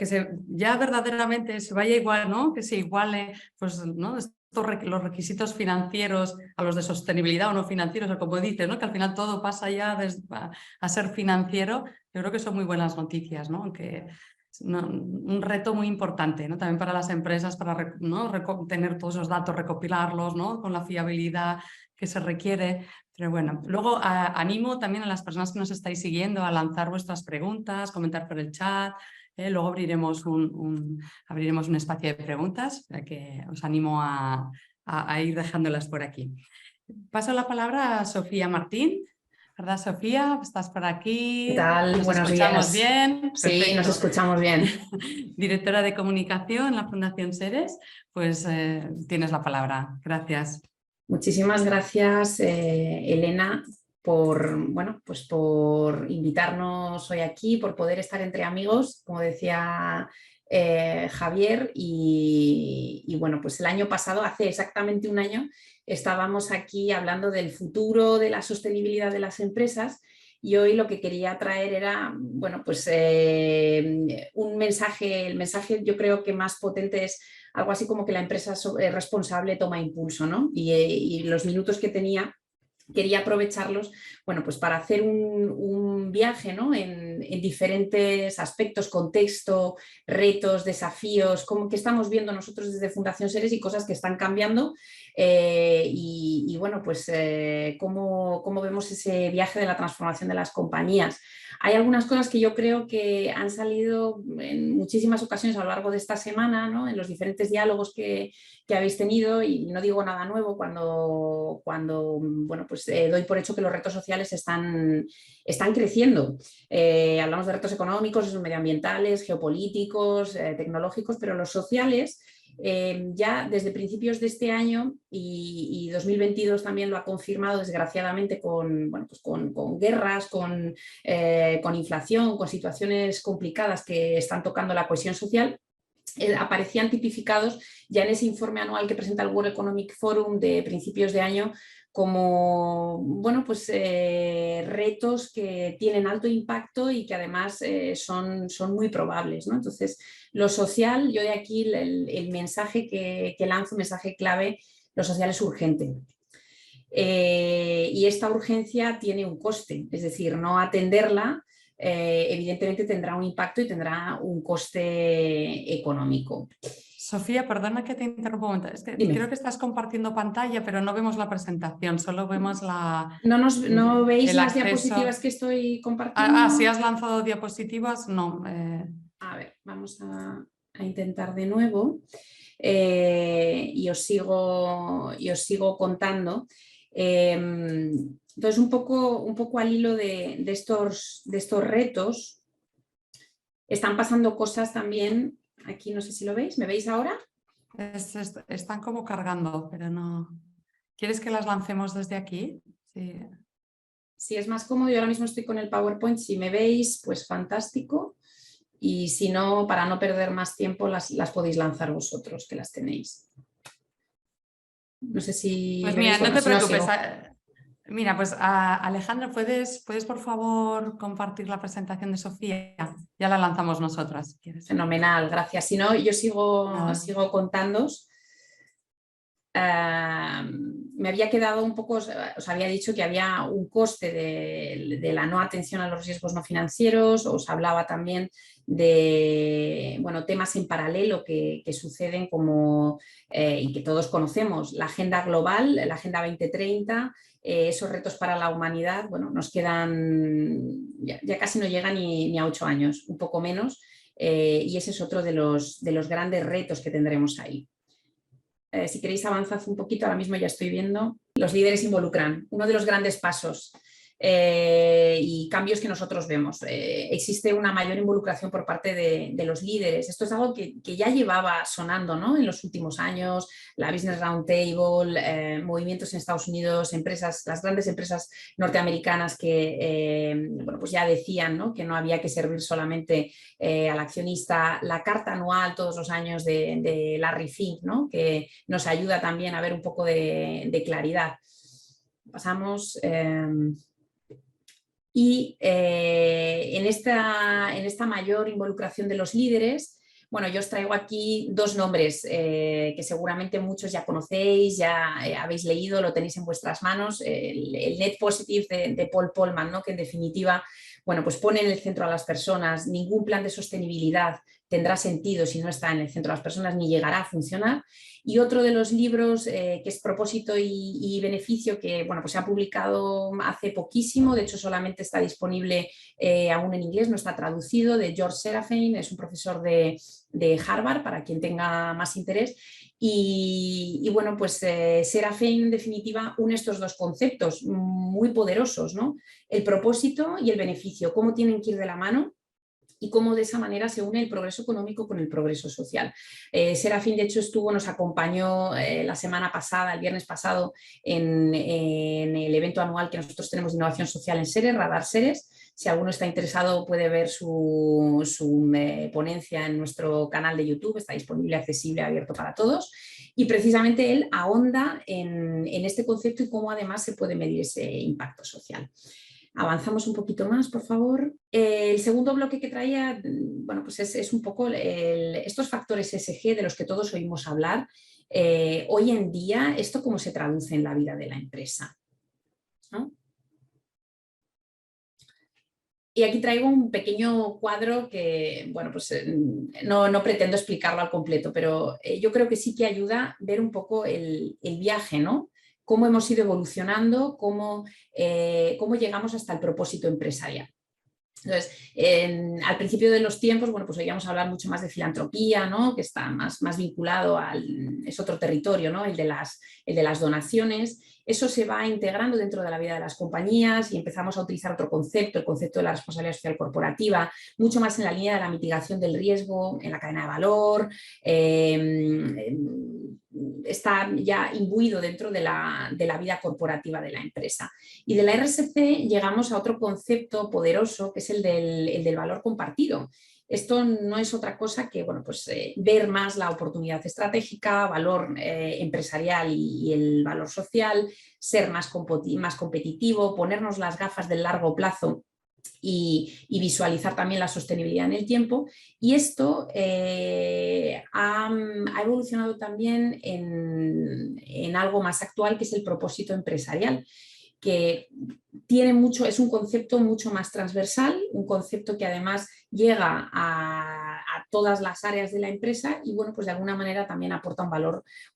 ya verdaderamente se vaya igual, ¿no? Que se iguale, pues, ¿no? Los requisitos financieros a los de sostenibilidad o no financieros, o como dices, ¿no? Que al final todo pasa ya a ser financiero. Yo creo que son muy buenas noticias, ¿no? Aunque un reto muy importante, ¿no? También para las empresas, para, ¿no? Tener todos esos datos, recopilarlos, ¿no? Con la fiabilidad que se requiere. Pero bueno, luego animo también a las personas que nos estáis siguiendo a lanzar vuestras preguntas, comentar por el chat. Luego abriremos un espacio de preguntas, que os animo a ir dejándolas por aquí. Paso la palabra a Sofía Martín. ¿Verdad, Sofía? ¿Estás por aquí? ¿Qué tal? ¿Nos Buenos escuchamos días. bien? Sí, Perfecto. nos escuchamos bien. Directora de Comunicación en la Fundación Seres, pues tienes la palabra. Gracias. Muchísimas gracias, Elena, por invitarnos hoy aquí, por poder estar entre amigos, como decía Javier. Y bueno, pues el año pasado, hace exactamente un año, estábamos aquí hablando del futuro de la sostenibilidad de las empresas. Y hoy lo que quería traer era, bueno, pues un mensaje, el mensaje yo creo que más potente es algo así como que la empresa responsable toma impulso, ¿no? Y los minutos que tenía quería aprovecharlos, bueno, pues para hacer un viaje, ¿no? en en diferentes aspectos, contexto, retos, desafíos, qué estamos viendo nosotros desde Fundación Seres y cosas que están cambiando y bueno, pues cómo vemos ese viaje de la transformación de las compañías. Hay algunas cosas que yo creo que han salido en muchísimas ocasiones a lo largo de esta semana, ¿no? En los diferentes diálogos que habéis tenido, y no digo nada nuevo cuando bueno, pues, doy por hecho que los retos sociales están creciendo. Hablamos de retos económicos, medioambientales, geopolíticos, tecnológicos, pero los sociales ya desde principios de este año y 2022 también lo ha confirmado, desgraciadamente, bueno, pues con guerras, con inflación, con situaciones complicadas que están tocando la cohesión social, aparecían tipificados ya en ese informe anual que presenta el World Economic Forum de principios de año como, bueno, pues retos que tienen alto impacto y que además son muy probables, ¿no? Entonces, lo social, yo de aquí el mensaje que lanzo, un mensaje clave, lo social es urgente. Y esta urgencia tiene un coste, es decir, no atenderla evidentemente tendrá un impacto y tendrá un coste económico. Sofía, perdona que te interrumpa un momento. Es que creo que estás compartiendo pantalla, pero no vemos la presentación, solo vemos la... ¿No veis las acceso. diapositivas que estoy compartiendo? Si has lanzado diapositivas, no. A ver, vamos a intentar de nuevo y os sigo contando. Entonces, un poco al hilo de estos retos, están pasando cosas también. Aquí no sé si lo veis. ¿Me veis ahora? Están como cargando, pero no. ¿Quieres que las lancemos desde aquí? Sí. Si es más cómodo, yo ahora mismo estoy con el PowerPoint. Si me veis, pues fantástico. Y si no, para no perder más tiempo, las podéis lanzar vosotros, que las tenéis. No sé si... Pues mira, no te preocupes. No, mira, pues Alejandra, ¿puedes por favor compartir la presentación de Sofía? Ya la lanzamos nosotras, si quieres. Fenomenal, gracias. Si no, yo sigo contándoos. Me había quedado un poco, os había dicho que había un coste de la no atención a los riesgos no financieros, os hablaba también de temas en paralelo que suceden como, y que todos conocemos, la agenda global, la agenda 2030, esos retos para la humanidad, nos quedan, ya casi no llega ni a 8 años, un poco menos, y ese es otro de los grandes retos que tendremos ahí. Si queréis avanzad un poquito, ahora mismo ya estoy viendo. Los líderes involucran, uno de los grandes pasos y cambios que nosotros vemos. Existe una mayor involucración por parte de los líderes. Esto es algo que ya llevaba sonando, ¿no? En los últimos años, la Business Roundtable, movimientos en Estados Unidos, las grandes empresas norteamericanas que pues ya decían, ¿no? Que no había que servir solamente al accionista. La carta anual todos los años de Larry Fink, ¿no? Que nos ayuda también a ver un poco de claridad. Pasamos... Y en esta mayor involucración de los líderes, yo os traigo aquí dos nombres que seguramente muchos ya conocéis, ya habéis leído, lo tenéis en vuestras manos, el Net Positive de Paul Polman, ¿no? Que en definitiva pues pone en el centro a las personas. Ningún plan de sostenibilidad tendrá sentido si no está en el centro de las personas, ni llegará a funcionar. Y otro de los libros que es Propósito y Beneficio, que pues se ha publicado hace poquísimo, de hecho solamente está disponible aún en inglés, no está traducido, de George Serafein, es un profesor de Harvard, para quien tenga más interés. Y pues Serafein en definitiva une estos dos conceptos muy poderosos, ¿no? El propósito y el beneficio, cómo tienen que ir de la mano y cómo de esa manera se une el progreso económico con el progreso social. Serafín, de hecho, nos acompañó la semana pasada, el viernes pasado, en el evento anual que nosotros tenemos de innovación social en Seres, Radar Seres. Si alguno está interesado puede ver su ponencia en nuestro canal de YouTube, está disponible, accesible, abierto para todos. Y precisamente él ahonda en este concepto y cómo además se puede medir ese impacto social. Avanzamos un poquito más, por favor. El segundo bloque que traía, pues es un poco estos factores ESG de los que todos oímos hablar. Hoy en día, ¿esto cómo se traduce en la vida de la empresa? ¿No? Y aquí traigo un pequeño cuadro que, bueno, pues no pretendo explicarlo al completo, pero yo creo que sí que ayuda a ver un poco el viaje, ¿no? Cómo hemos ido evolucionando, cómo llegamos hasta el propósito empresarial. Entonces, al principio de los tiempos, bueno, pues oíamos hablar mucho más de filantropía, ¿no? Que está más vinculado es otro territorio, ¿no? El de las donaciones. Eso se va integrando dentro de la vida de las compañías y empezamos a utilizar otro concepto, el concepto de la responsabilidad social corporativa, mucho más en la línea de la mitigación del riesgo en la cadena de valor. Está ya imbuido dentro de la vida corporativa de la empresa. Y de la RSC llegamos a otro concepto poderoso, que es el del valor compartido. Esto no es otra cosa que, bueno, pues, ver más la oportunidad estratégica, valor empresarial y el valor social, ser más competitivo, ponernos las gafas del largo plazo y visualizar también la sostenibilidad en el tiempo. Y esto ha evolucionado también en algo más actual, que es el propósito empresarial, que es un concepto mucho más transversal, un concepto que además llega a todas las áreas de la empresa y, bueno, pues de alguna manera también aporta un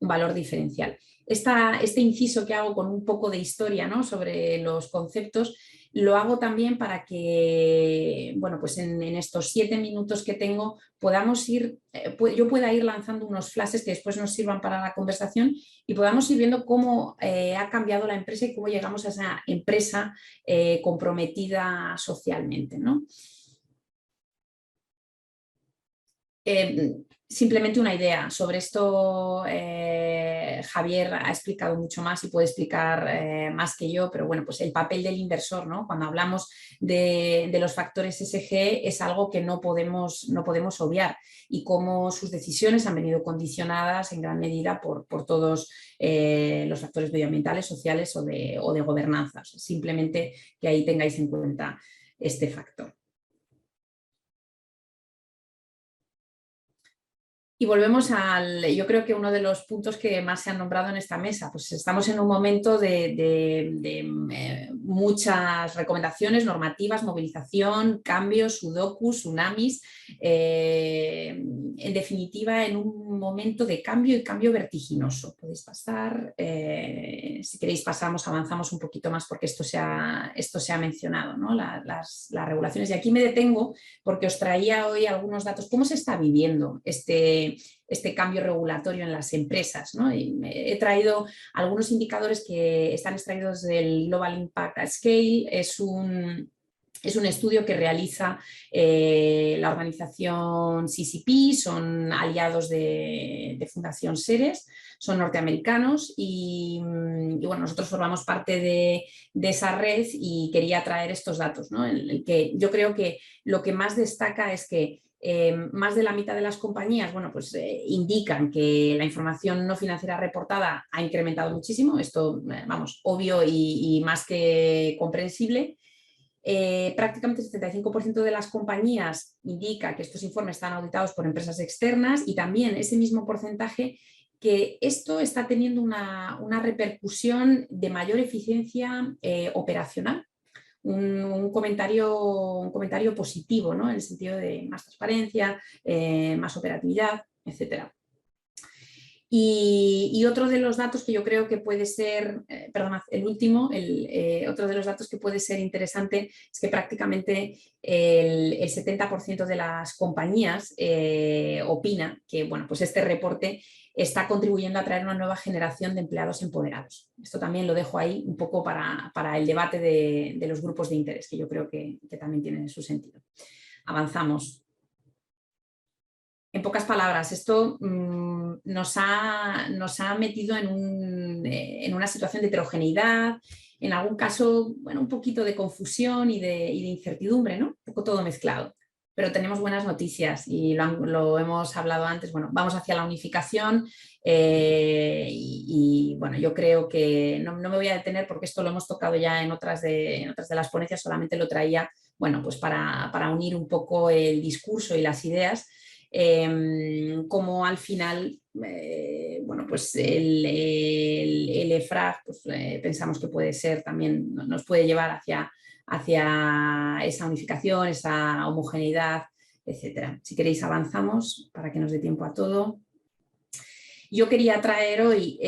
valor diferencial. Este inciso que hago con un poco de historia, ¿no?, sobre los conceptos, lo hago también para que, bueno, pues en estos 7 minutos que tengo yo pueda ir lanzando unos flashes que después nos sirvan para la conversación y podamos ir viendo cómo ha cambiado la empresa y cómo llegamos a esa empresa comprometida socialmente, ¿no? Simplemente una idea. Sobre esto Javier ha explicado mucho más y puede explicar más que yo, pero bueno, pues el papel del inversor, ¿no? Cuando hablamos de los factores ESG es algo que no podemos obviar, y cómo sus decisiones han venido condicionadas en gran medida por todos los factores medioambientales, sociales o de gobernanza. Simplemente que ahí tengáis en cuenta este factor. Y volvemos yo creo que uno de los puntos que más se han nombrado en esta mesa, pues estamos en un momento de muchas recomendaciones, normativas, movilización, cambios, sudokus, tsunamis, en definitiva en un momento de cambio y cambio vertiginoso. Podéis pasar, si queréis avanzamos un poquito más porque esto se ha mencionado, ¿no? Las regulaciones, y aquí me detengo porque os traía hoy algunos datos. ¿Cómo se está viviendo este cambio regulatorio en las empresas, ¿no? Y he traído algunos indicadores que están extraídos del Global Impact at Scale. Es un estudio que realiza la organización CCP, son aliados de Fundación Ceres, son norteamericanos y bueno, nosotros formamos parte de esa red y quería traer estos datos, ¿no? En el que yo creo que lo que más destaca es que más de la mitad de las compañías, bueno, pues indican que la información no financiera reportada ha incrementado muchísimo. Esto, vamos, obvio y más que comprensible. Prácticamente el 75% de las compañías indica que estos informes están auditados por empresas externas, y también ese mismo porcentaje que esto está teniendo una repercusión de mayor eficiencia operacional. Un comentario positivo, ¿no? En el sentido de más transparencia, más operatividad, etcétera. Y otro de los datos que yo creo que puede ser, el último, otro de los datos que puede ser interesante es que prácticamente el 70% de las compañías opina que, bueno, pues este reporte está contribuyendo a traer una nueva generación de empleados empoderados. Esto también lo dejo ahí un poco para el debate de los grupos de interés, que yo creo que también tiene su sentido. Avanzamos. En pocas palabras, esto nos ha metido en una situación de heterogeneidad, en algún caso, bueno, un poquito de confusión y de incertidumbre, ¿no? Un poco todo mezclado. Pero tenemos buenas noticias y lo hemos hablado antes. Bueno, vamos hacia la unificación y bueno, yo creo que no me voy a detener porque esto lo hemos tocado ya en otras de las ponencias, solamente lo traía, bueno, pues para unir un poco el discurso y las ideas. Como al final bueno, pues el EFRAG pues, pensamos que puede ser también, nos puede llevar hacia esa unificación, esa homogeneidad, etcétera. Si queréis avanzamos para que nos dé tiempo a todo. Yo quería traer hoy,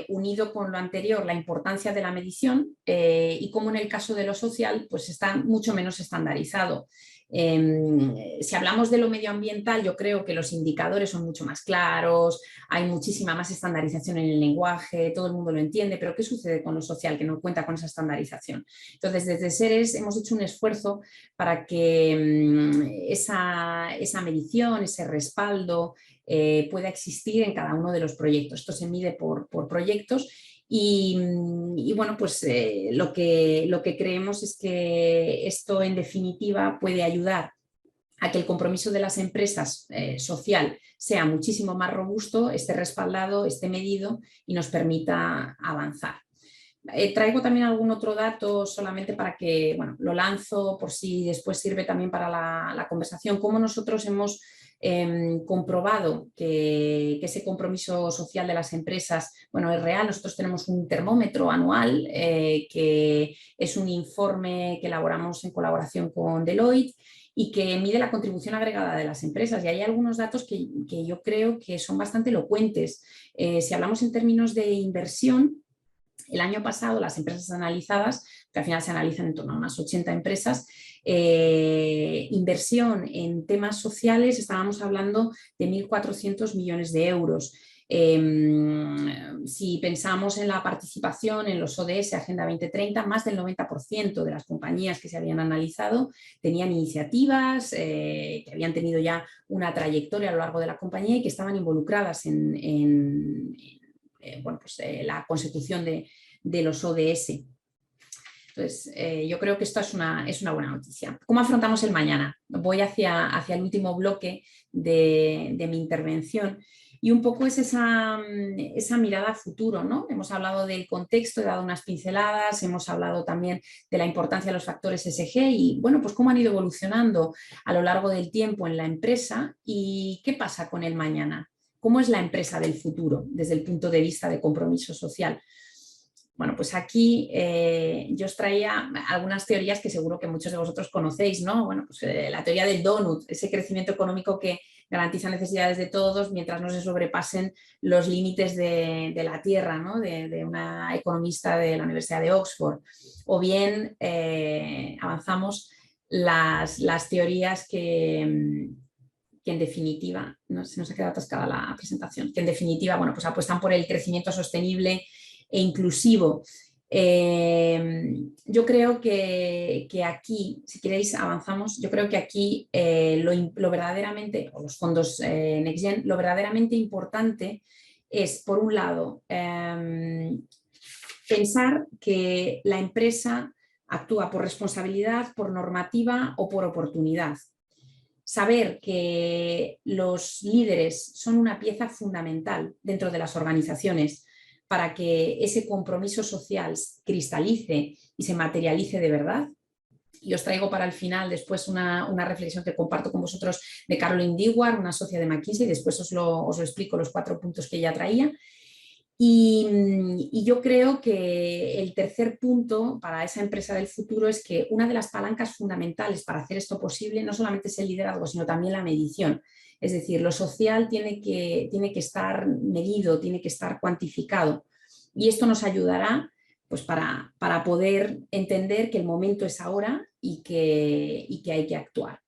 unido con lo anterior, la importancia de la medición y cómo en el caso de lo social pues está mucho menos estandarizado. Si hablamos de lo medioambiental, yo creo que los indicadores son mucho más claros, hay muchísima más estandarización en el lenguaje, todo el mundo lo entiende, pero ¿qué sucede con lo social que no cuenta con esa estandarización? Entonces, desde SERES hemos hecho un esfuerzo para que esa medición, ese respaldo, pueda existir en cada uno de los proyectos. Esto se mide por proyectos y bueno, pues lo que creemos es que esto en definitiva puede ayudar a que el compromiso de las empresas social sea muchísimo más robusto, esté respaldado, esté medido y nos permita avanzar. Traigo también algún otro dato solamente para que, bueno, lo lanzo por si después sirve también para la conversación, cómo nosotros hemos comprobado que ese compromiso social de las empresas, bueno, es real. Nosotros tenemos un termómetro anual que es un informe que elaboramos en colaboración con Deloitte y que mide la contribución agregada de las empresas, y hay algunos datos que yo creo que son bastante elocuentes. Si hablamos en términos de inversión, el año pasado las empresas analizadas, que al final se analizan en torno a unas 80 empresas, inversión en temas sociales, estábamos hablando de 1.400 millones de euros. Si pensamos en la participación en los ODS Agenda 2030, más del 90% de las compañías que se habían analizado tenían iniciativas, que habían tenido ya una trayectoria a lo largo de la compañía y que estaban involucradas en la consecución de los ODS. Entonces, yo creo que esto es una buena noticia. ¿Cómo afrontamos el mañana? Voy hacia el último bloque de mi intervención y un poco es esa mirada a futuro, ¿no? Hemos hablado del contexto, he dado unas pinceladas, hemos hablado también de la importancia de los factores ESG y, bueno, pues cómo han ido evolucionando a lo largo del tiempo en la empresa y qué pasa con el mañana. ¿Cómo es la empresa del futuro desde el punto de vista de compromiso social? Bueno, pues aquí yo os traía algunas teorías que seguro que muchos de vosotros conocéis, ¿no? Bueno, pues la teoría del donut, ese crecimiento económico que garantiza necesidades de todos mientras no se sobrepasen los límites de la tierra, ¿no? De una economista de la Universidad de Oxford. O bien avanzamos las teorías que en definitiva, no, se nos ha quedado atascada la presentación, que en definitiva, bueno, pues apuestan por el crecimiento sostenible e inclusivo. Yo creo que aquí, si queréis avanzamos, yo creo que aquí lo verdaderamente, o los fondos Next Gen, lo verdaderamente importante es, por un lado, pensar que la empresa actúa por responsabilidad, por normativa o por oportunidad. Saber que los líderes son una pieza fundamental dentro de las organizaciones para que ese compromiso social cristalice y se materialice de verdad. Y os traigo para el final después una reflexión que comparto con vosotros de Caroline Dewar, una socia de McKinsey, después os lo explico los 4 puntos que ella traía. Y yo creo que el tercer punto para esa empresa del futuro es que una de las palancas fundamentales para hacer esto posible no solamente es el liderazgo, sino también la medición. Es decir, lo social tiene que estar medido, tiene que estar cuantificado. Y esto nos ayudará pues, para poder entender que el momento es ahora y que hay que actuar.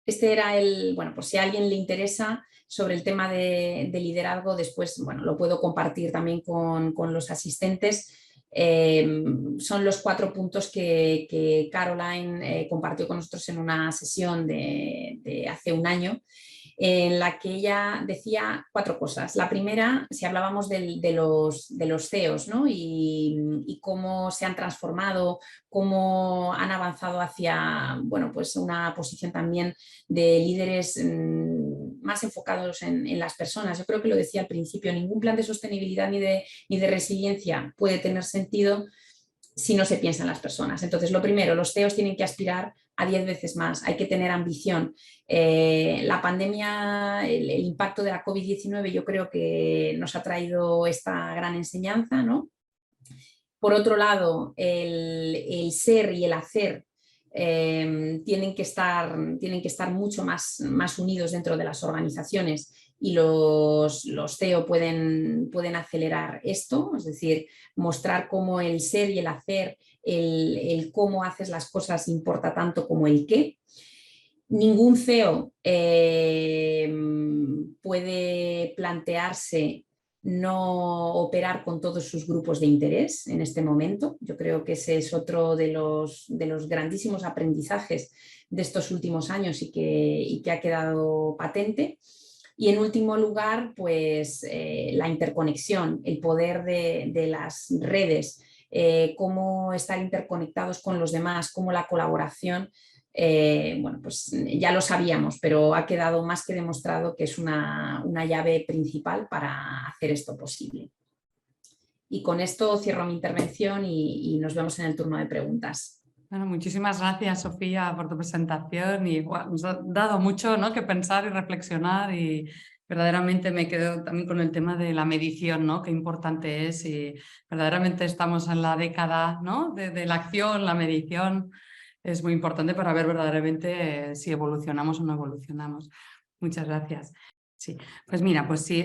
Este era bueno, pues si a alguien le interesa sobre el tema de liderazgo, después, bueno, lo puedo compartir también con los asistentes. Son los 4 puntos que Caroline compartió con nosotros en una sesión de hace un año, en la que ella decía 4 cosas. La primera, si hablábamos de los CEOs, ¿no? y cómo se han transformado, cómo han avanzado hacia, bueno, pues una posición también de líderes más enfocados en las personas. Yo creo que lo decía al principio, ningún plan de sostenibilidad ni de resiliencia puede tener sentido si no se piensa en las personas. Entonces, lo primero, los CEOs tienen que aspirar a 10 veces más, hay que tener ambición. La pandemia, el impacto de la COVID-19 yo creo que nos ha traído esta gran enseñanza, ¿no? Por otro lado, el ser y el hacer tienen que estar mucho más unidos dentro de las organizaciones y los CEO pueden acelerar esto, es decir, mostrar cómo el ser y el hacer, el cómo haces las cosas importa tanto como el qué. Ningún CEO puede plantearse no operar con todos sus grupos de interés en este momento. Yo creo que ese es otro de los grandísimos aprendizajes de estos últimos años y que ha quedado patente. Y en último lugar, pues la interconexión, el poder de las redes, cómo estar interconectados con los demás, cómo la colaboración. Bueno, pues ya lo sabíamos, pero ha quedado más que demostrado que es una llave principal para hacer esto posible. Y con esto cierro mi intervención y nos vemos en el turno de preguntas. Bueno, muchísimas gracias, Sofía, por tu presentación y bueno, nos ha dado mucho, ¿no?, que pensar y reflexionar y verdaderamente me quedo también con el tema de la medición, ¿no?, qué importante es y verdaderamente estamos en la década, ¿no?, de la acción, la medición. Es muy importante para ver verdaderamente si evolucionamos o no evolucionamos. Muchas gracias. Sí, pues mira, pues sí,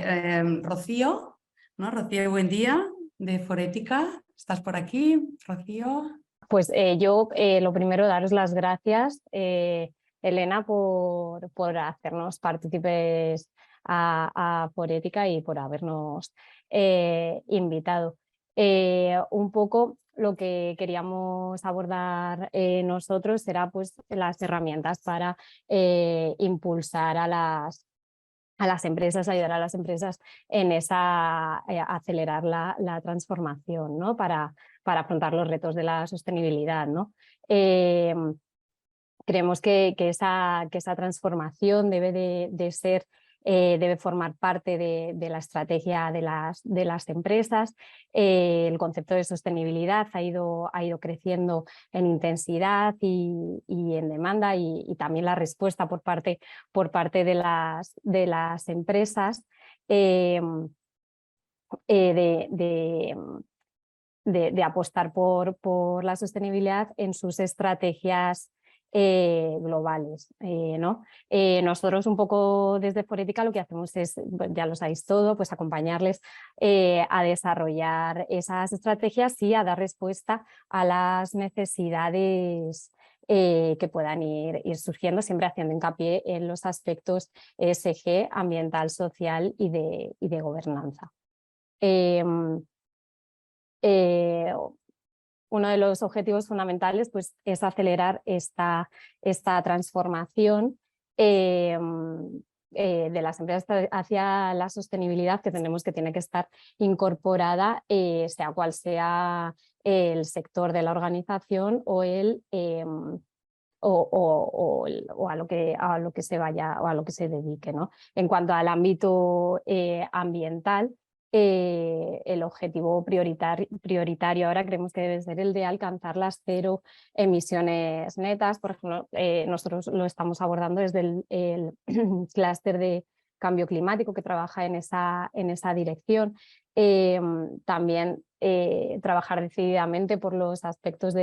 Rocío, ¿no? Rocío, buen día, de Forética. ¿Estás por aquí, Rocío? Pues yo lo primero daros las gracias, Elena, por hacernos partícipes a Forética y por habernos invitado. Un poco lo que queríamos abordar nosotros será pues las herramientas para impulsar a las empresas, ayudar a las empresas en acelerar la transformación, ¿no? Para afrontar los retos de la sostenibilidad, ¿no? Creemos que esa transformación debe formar parte de la estrategia de las empresas. El concepto de sostenibilidad ha ido creciendo en intensidad y en demanda y también la respuesta por parte de las empresas de apostar por la sostenibilidad en sus estrategias globales, ¿no? Nosotros un poco desde Forética lo que hacemos es, ya lo sabéis todo, pues acompañarles a desarrollar esas estrategias y a dar respuesta a las necesidades que puedan ir surgiendo, siempre haciendo hincapié en los aspectos ESG, ambiental, social y de gobernanza. Uno de los objetivos fundamentales pues, es acelerar esta transformación de las empresas hacia la sostenibilidad que tiene que estar incorporada, sea cual sea el sector de la organización o a lo que se vaya o a lo que se dedique, ¿no? En cuanto al ámbito ambiental, el objetivo prioritario ahora creemos que debe ser el de alcanzar las 0 emisiones netas. Por ejemplo, nosotros lo estamos abordando desde el clúster de cambio climático que trabaja en esa dirección. También trabajar decididamente por los ámbitos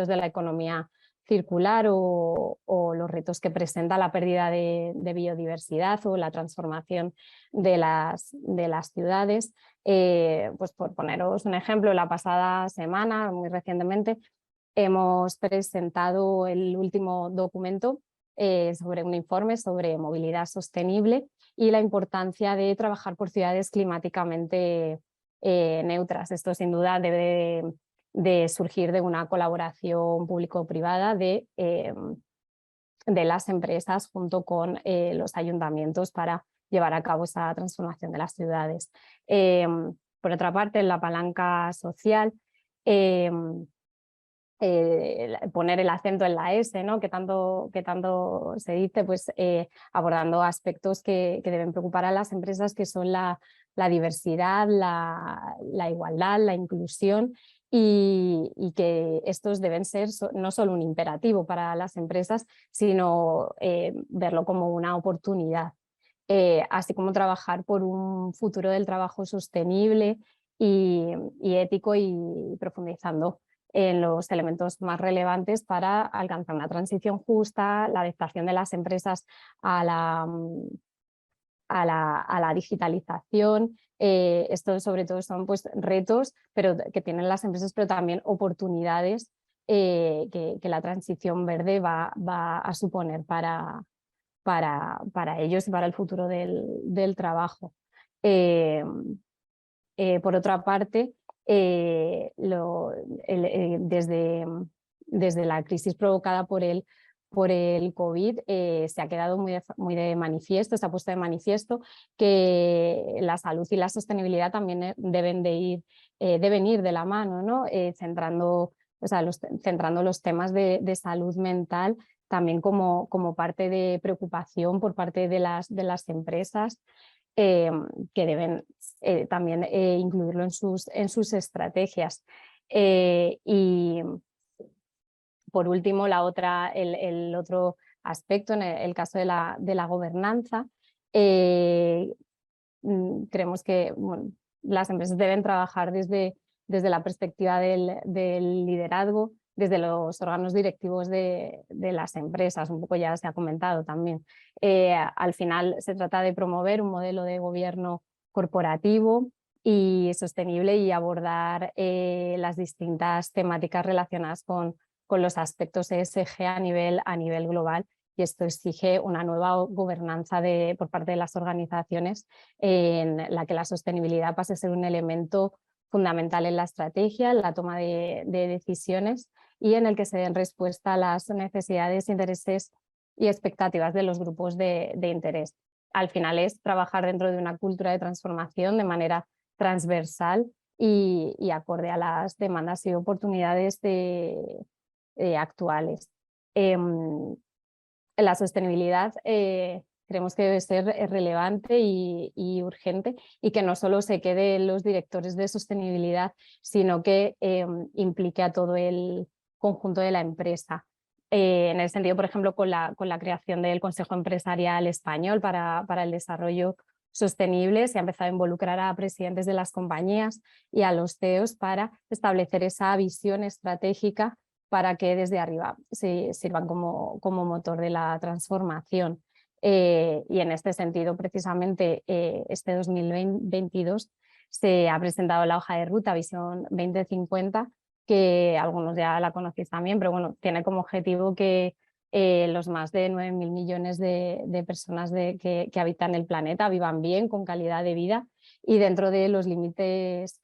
de la economía circular o los retos que presenta la pérdida de biodiversidad o la transformación de las ciudades. Pues por poneros un ejemplo, la pasada semana, muy recientemente, hemos presentado el último documento sobre un informe sobre movilidad sostenible y la importancia de trabajar por ciudades climáticamente neutras. Esto sin duda debe de surgir de una colaboración público-privada de las empresas junto con los ayuntamientos para llevar a cabo esa transformación de las ciudades. Por otra parte, en la palanca social, poner el acento en la S, ¿no? que tanto se dice, pues abordando aspectos que deben preocupar a las empresas, que son la diversidad, la igualdad, la inclusión y que estos deben ser no solo un imperativo para las empresas, sino verlo como una oportunidad. Así como trabajar por un futuro del trabajo sostenible y ético, y profundizando en los elementos más relevantes para alcanzar una transición justa, la adaptación de las empresas a la digitalización. Esto sobre todo son pues retos que tienen las empresas, pero también oportunidades que la transición verde va a suponer para ellos y para el futuro del trabajo. Por otra parte, desde la crisis provocada por el COVID, se ha quedado muy de manifiesto, se ha puesto de manifiesto que la salud y la sostenibilidad también deben ir de la mano, ¿no? Centrando los temas de salud mental también como parte de preocupación por parte de las empresas, que deben también incluirlo en sus estrategias. Y por último, el otro aspecto, en el caso de la gobernanza, creemos que las empresas deben trabajar desde la perspectiva del liderazgo, desde los órganos directivos de las empresas, un poco ya se ha comentado también. Al final se trata de promover un modelo de gobierno corporativo y sostenible y abordar las distintas temáticas relacionadas con los aspectos ESG a nivel global, y esto exige una nueva gobernanza por parte de las organizaciones en la que la sostenibilidad pase a ser un elemento fundamental en la estrategia, en la toma de decisiones, y en el que se den respuesta a las necesidades, intereses y expectativas de los grupos de interés. Al final es trabajar dentro de una cultura de transformación de manera transversal y acorde a las demandas y oportunidades actuales. La sostenibilidad creemos que debe ser relevante y urgente, y que no solo se quede en los directores de sostenibilidad, sino que implique a todo el conjunto de la empresa. En el sentido, por ejemplo, con la creación del Consejo Empresarial Español para el Desarrollo Sostenible, se ha empezado a involucrar a presidentes de las compañías y a los CEOs para establecer esa visión estratégica para que desde arriba se sirvan como motor de la transformación. Y en este sentido, precisamente, este 2022 se ha presentado la hoja de ruta Visión 2050, que algunos ya la conocéis también, pero bueno, tiene como objetivo que los más de 9.000 millones de personas que habitan el planeta vivan bien, con calidad de vida y dentro de los límites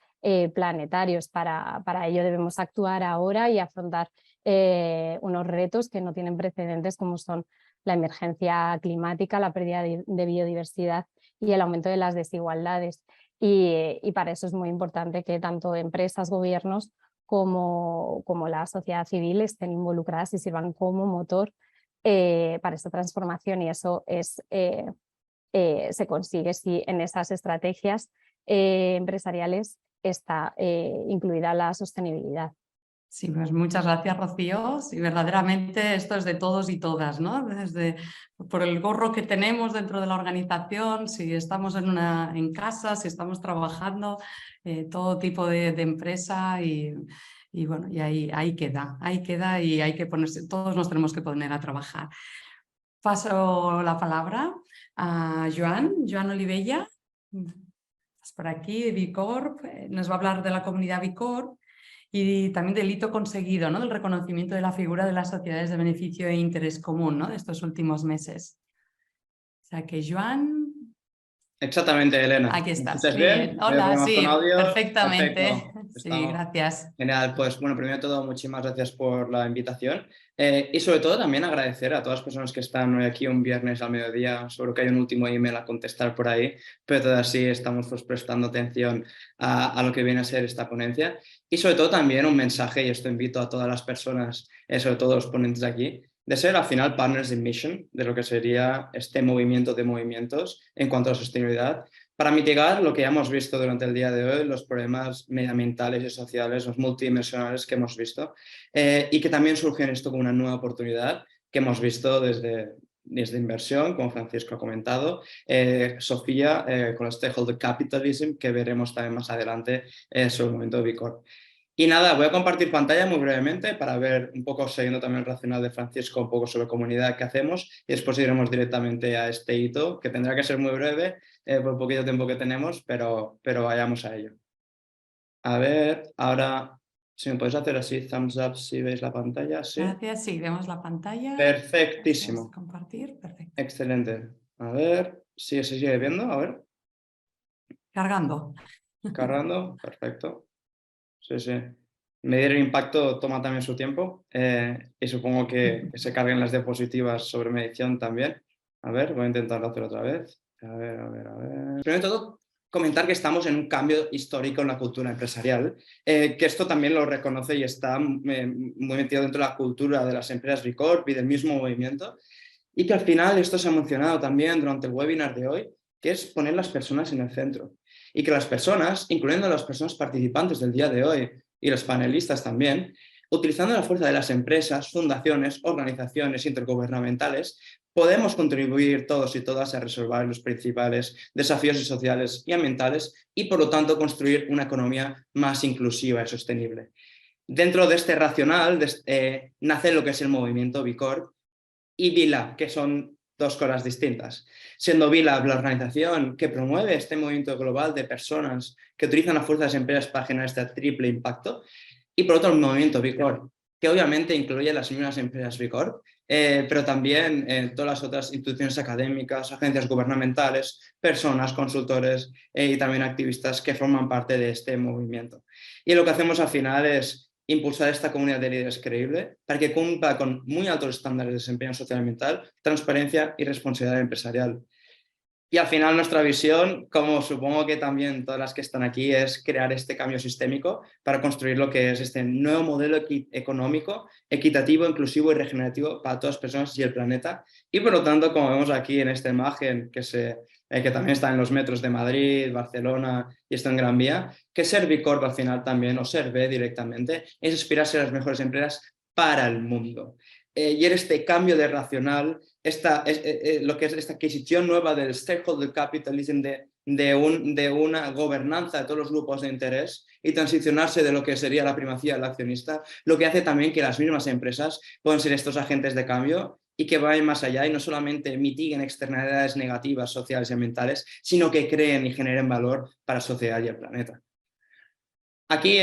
planetarios. Para ello debemos actuar ahora y afrontar unos retos que no tienen precedentes, como son la emergencia climática, la pérdida de biodiversidad y el aumento de las desigualdades. Y para eso es muy importante que tanto empresas, gobiernos como la sociedad civil estén involucradas y sirvan como motor para esta transformación, y eso se consigue si en esas estrategias empresariales está incluida la sostenibilidad. Sí, pues muchas gracias, Rocío. Sí, verdaderamente esto es de todos y todas, ¿no? Por el gorro que tenemos dentro de la organización, si estamos en casa, si estamos trabajando, todo tipo de empresa, y bueno, y ahí queda y hay que ponerse, todos nos tenemos que poner a trabajar. Paso la palabra a Joan Olivella, estás por aquí, de Bicorp, nos va a hablar de la comunidad Bicorp y también del hito conseguido, ¿no? Del reconocimiento de la figura de las sociedades de beneficio e interés común, ¿no? De estos últimos meses. O sea que Joan... Exactamente, Elena. Aquí estás. ¿Estás bien? Hola, sí, audio? perfectamente. Perfecto. Sí, gracias. Genial, pues bueno, primero de todo, muchísimas gracias por la invitación y sobre todo también agradecer a todas las personas que están hoy aquí un viernes al mediodía. Seguro que hay un último email a contestar por ahí, pero todavía sí estamos pues prestando atención a lo que viene a ser esta ponencia, y sobre todo también un mensaje, y esto invito a todas las personas, sobre todo los ponentes aquí, de ser al final partners in mission de lo que sería este movimiento de movimientos en cuanto a sostenibilidad, para mitigar lo que ya hemos visto durante el día de hoy, los problemas medioambientales y sociales, los multidimensionales que hemos visto, y que también surgen esto como una nueva oportunidad que hemos visto desde inversión, como Francisco ha comentado, Sofía con el Stakeholder Capitalism, que veremos también más adelante sobre el momento de B Corp. Y nada, voy a compartir pantalla muy brevemente para ver un poco, siguiendo también el racional de Francisco, un poco sobre comunidad que hacemos, y después iremos directamente a este hito, que tendrá que ser muy breve por el poquito tiempo que tenemos, pero vayamos a ello. A ver, ahora, si me podéis hacer así, thumbs up si veis la pantalla, sí. Gracias, sí, vemos la pantalla. Perfectísimo. Gracias, compartir, perfecto. Excelente. A ver, si se sigue viendo, a ver. Cargando. Cargando, perfecto. Sí, sí. Medir el impacto toma también su tiempo y supongo que se carguen las diapositivas sobre medición también. A ver, voy a intentarlo hacer otra vez. A ver. Primero de todo, comentar que estamos en un cambio histórico en la cultura empresarial, que esto también lo reconoce y está muy metido dentro de la cultura de las empresas B Corp y del mismo movimiento, y que al final esto se ha mencionado también durante el webinar de hoy, que es poner las personas en el centro. Y que las personas, incluyendo las personas participantes del día de hoy y los panelistas también, utilizando la fuerza de las empresas, fundaciones, organizaciones intergubernamentales, podemos contribuir todos y todas a resolver los principales desafíos sociales y ambientales y, por lo tanto, construir una economía más inclusiva y sostenible. Dentro de este racional nace lo que es el movimiento B Corp y B-Lab, que son dos cosas distintas. Siendo B-Lab la organización que promueve este movimiento global de personas que utilizan la fuerza de las empresas para generar este triple impacto, y por otro el movimiento B Corp, que obviamente incluye las mismas empresas B Corp, pero también todas las otras instituciones académicas, agencias gubernamentales, personas, consultores y también activistas que forman parte de este movimiento. Y lo que hacemos al final es impulsar esta comunidad de líderes creíble para que cumpla con muy altos estándares de desempeño social y ambiental, transparencia y responsabilidad empresarial. Y al final nuestra visión, como supongo que también todas las que están aquí, es crear este cambio sistémico para construir lo que es este nuevo modelo económico, equitativo, inclusivo y regenerativo para todas las personas y el planeta. Y por lo tanto, como vemos aquí en esta imagen que también está en los metros de Madrid, Barcelona y esto en Gran Vía, que ser B Corp al final también, o ser B directamente, es aspirarse a las mejores empresas para el mundo. Y en este cambio de racional, lo que es esta adquisición nueva del stakeholder capitalism, de una gobernanza de todos los grupos de interés y transicionarse de lo que sería la primacía del accionista, lo que hace también que las mismas empresas puedan ser estos agentes de cambio y que vayan más allá y no solamente mitiguen externalidades negativas sociales y ambientales, sino que creen y generen valor para la sociedad y el planeta. Aquí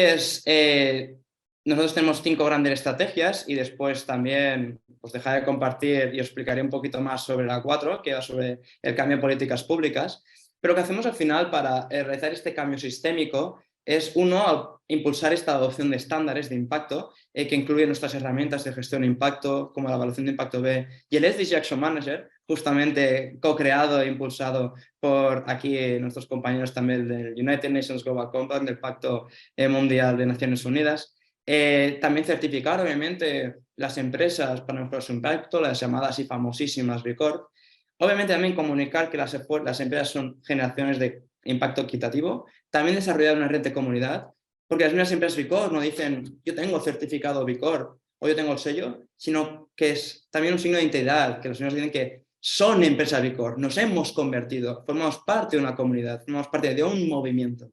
nosotros tenemos 5 grandes estrategias y después también os dejaré compartir y os explicaré un poquito más sobre la 4, que va sobre el cambio de políticas públicas. Pero lo que hacemos al final para realizar este cambio sistémico es, uno, impulsar esta adopción de estándares de impacto que incluyen nuestras herramientas de gestión de impacto, como la evaluación de impacto B y el SDG Action Manager, justamente co-creado e impulsado por aquí nuestros compañeros también del United Nations Global Compact, del Pacto Mundial de Naciones Unidas. También certificar, obviamente, las empresas para mejorar su impacto, las llamadas y famosísimas B Corp. Obviamente también comunicar que las empresas son generaciones de impacto equitativo. También desarrollar una red de comunidad, porque las mismas empresas B Corp no dicen yo tengo certificado B Corp o yo tengo el sello, sino que es también un signo de identidad, que los señores dicen que son empresas B Corp, nos hemos convertido, formamos parte de una comunidad, formamos parte de un movimiento.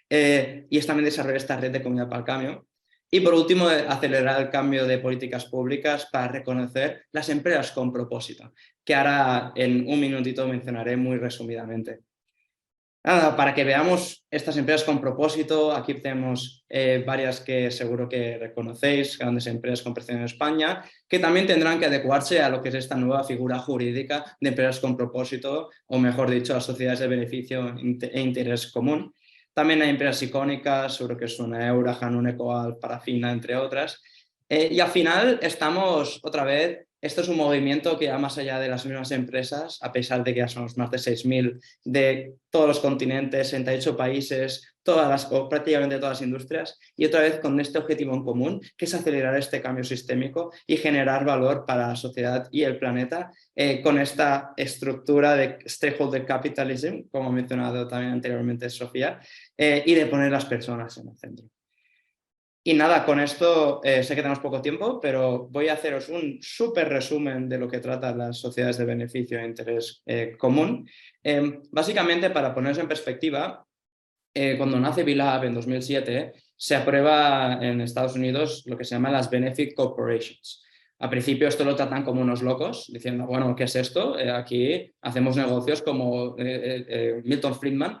Y es también desarrollar esta red de comunidad para el cambio. Y por último, acelerar el cambio de políticas públicas para reconocer las empresas con propósito, que ahora en un minutito mencionaré muy resumidamente. Nada, para que veamos estas empresas con propósito, aquí tenemos varias que seguro que reconocéis, grandes empresas con presencia en España, que también tendrán que adecuarse a lo que es esta nueva figura jurídica de empresas con propósito, o mejor dicho, a sociedades de beneficio e interés común. También hay empresas icónicas, seguro que suena Eura, Hanun Ecoal, Parafina, entre otras. Y al final estamos otra vez esto es un movimiento que va más allá de las mismas empresas, a pesar de que ya somos más de 6.000 de todos los continentes, 68 países, o prácticamente todas las industrias, y otra vez con este objetivo en común, que es acelerar este cambio sistémico y generar valor para la sociedad y el planeta, con esta estructura de stakeholder capitalism, como ha mencionado también anteriormente Sofía, y de poner las personas en el centro. Y nada, con esto sé que tenemos poco tiempo, pero voy a haceros un súper resumen de lo que tratan las sociedades de beneficio e interés común. Básicamente, para poneros en perspectiva, cuando nace BILAB en 2007, se aprueba en Estados Unidos lo que se llama las Benefit Corporations. Al principio esto lo tratan como unos locos, diciendo, bueno, ¿qué es esto? Aquí hacemos negocios como Milton Friedman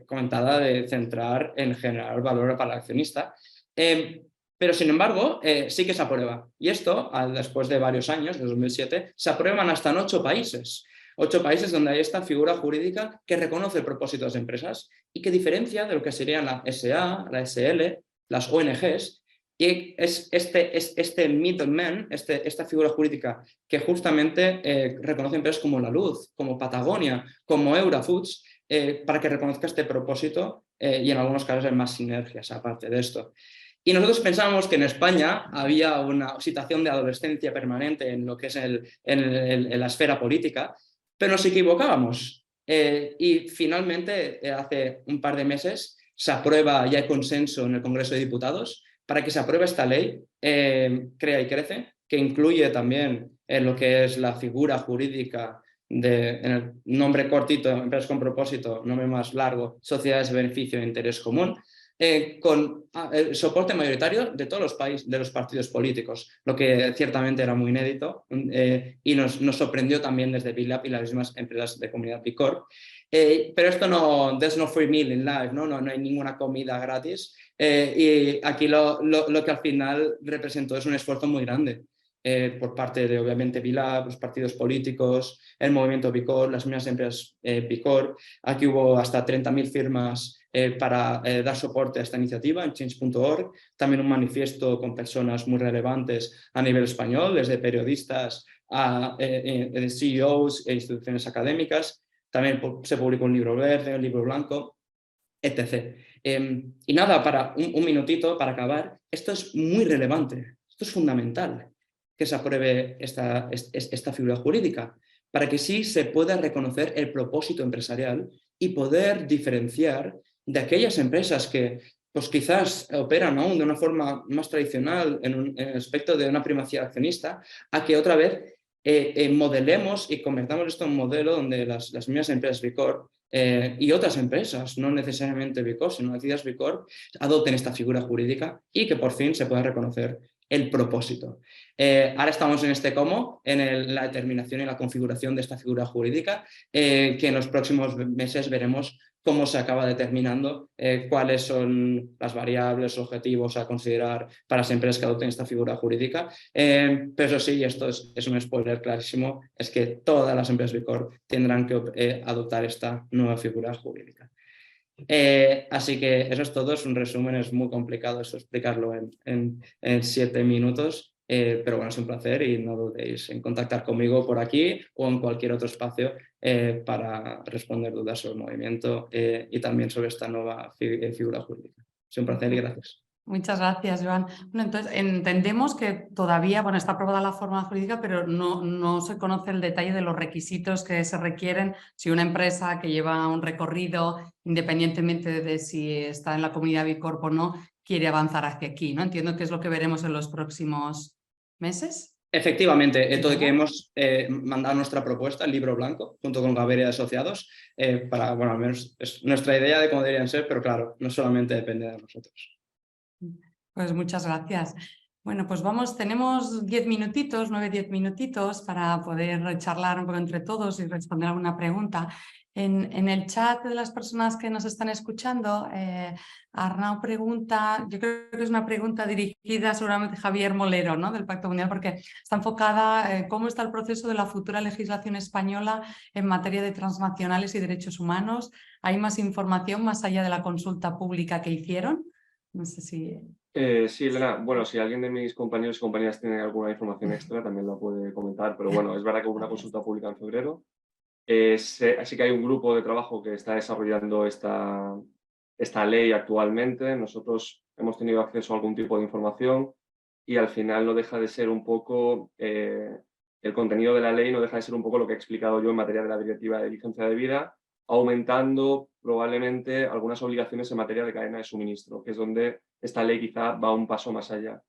comentaba de centrar en generar valor para el accionista. Pero sin embargo, sí que se aprueba. Y esto, después de varios años, de 2007, se aprueban hasta en 8 países. 8 países donde hay esta figura jurídica que reconoce el propósito de las empresas y que diferencia de lo que serían la SA, la SL, las ONGs, y es este middleman, esta figura jurídica que justamente reconoce empresas como La Luz, como Patagonia, como Eurofoods, para que reconozca este propósito y en algunos casos hay más sinergias aparte de esto. Y nosotros pensábamos que en España había una situación de adolescencia permanente en lo que es en la esfera política, pero nos equivocábamos. Y finalmente, hace un par de meses, se aprueba, ya hay consenso en el Congreso de Diputados, para que se apruebe esta ley, Crea y Crece, que incluye también lo que es la figura jurídica en el nombre cortito, empresas con propósito, nombre más largo, sociedades de beneficio e interés común, con el soporte mayoritario de todos los países, de los partidos políticos, lo que ciertamente era muy inédito y nos sorprendió también desde BILAB y las mismas empresas de comunidad B Corp. Pero esto no, there's no free meal in life, no hay ninguna comida gratis y aquí lo que al final representó es un esfuerzo muy grande. Por parte de, obviamente, BILAB, los partidos políticos, el movimiento B Corp, las mismas empresas B Corp. Aquí hubo hasta 30.000 firmas para dar soporte a esta iniciativa en change.org. También un manifiesto con personas muy relevantes a nivel español, desde periodistas a CEOs e instituciones académicas. También se publicó un libro verde, un libro blanco, etc. Y nada, para un minutito para acabar, esto es muy relevante, esto es fundamental, que se apruebe esta figura jurídica, para que sí se pueda reconocer el propósito empresarial y poder diferenciar de aquellas empresas que pues quizás operan aún de una forma más tradicional en el aspecto de una primacía accionista, a que otra vez modelemos y convertamos esto en un modelo donde las mismas empresas B Corp y otras empresas, no necesariamente B Corp, sino actividades B Corp, adopten esta figura jurídica y que por fin se pueda reconocer el propósito. Ahora estamos en este cómo, en la determinación y la configuración de esta figura jurídica, que en los próximos meses veremos cómo se acaba determinando cuáles son las variables, objetivos a considerar para las empresas que adopten esta figura jurídica. Pero eso sí, esto es un spoiler clarísimo, es que todas las empresas B Corp tendrán que adoptar esta nueva figura jurídica. Así que eso es todo, es un resumen, es muy complicado esto explicarlo en 7 minutos, pero bueno, es un placer y no dudéis en contactar conmigo por aquí o en cualquier otro espacio para responder dudas sobre el movimiento y también sobre esta nueva figura jurídica. Es un placer y gracias. Muchas gracias, Joan. Bueno, entonces entendemos que todavía, bueno, está aprobada la forma jurídica, pero no se conoce el detalle de los requisitos que se requieren si una empresa que lleva un recorrido, independientemente de si está en la comunidad B Corp o no, quiere avanzar hacia aquí, ¿no? Entiendo que es lo que veremos en los próximos meses. Efectivamente, todo que hemos mandado nuestra propuesta, el libro blanco, junto con Gaviria y Asociados, para, bueno, al menos es nuestra idea de cómo deberían ser, pero claro, no solamente depende de nosotros. Pues muchas gracias. Bueno, pues tenemos 10 minutitos, 9-10 minutitos para poder charlar un poco entre todos y responder alguna pregunta. En el chat de las personas que nos están escuchando, Arnau pregunta, yo creo que es una pregunta dirigida seguramente a Javier Molero, ¿no? Del Pacto Mundial, porque está enfocada cómo está el proceso de la futura legislación española en materia de transnacionales y derechos humanos. ¿Hay más información más allá de la consulta pública que hicieron? No sé si... Sí, Elena, bueno, si alguien de mis compañeros y compañeras tiene alguna información extra, también lo puede comentar, pero bueno, es verdad que hubo una consulta pública en febrero. Así que hay un grupo de trabajo que está desarrollando esta ley actualmente. Nosotros hemos tenido acceso a algún tipo de información y al final no deja de ser un poco, el contenido de la ley no deja de ser un poco lo que he explicado yo en materia de la Directiva de Diligencia de Vida, aumentando probablemente algunas obligaciones en materia de cadena de suministro, que es donde esta ley quizá va un paso más allá.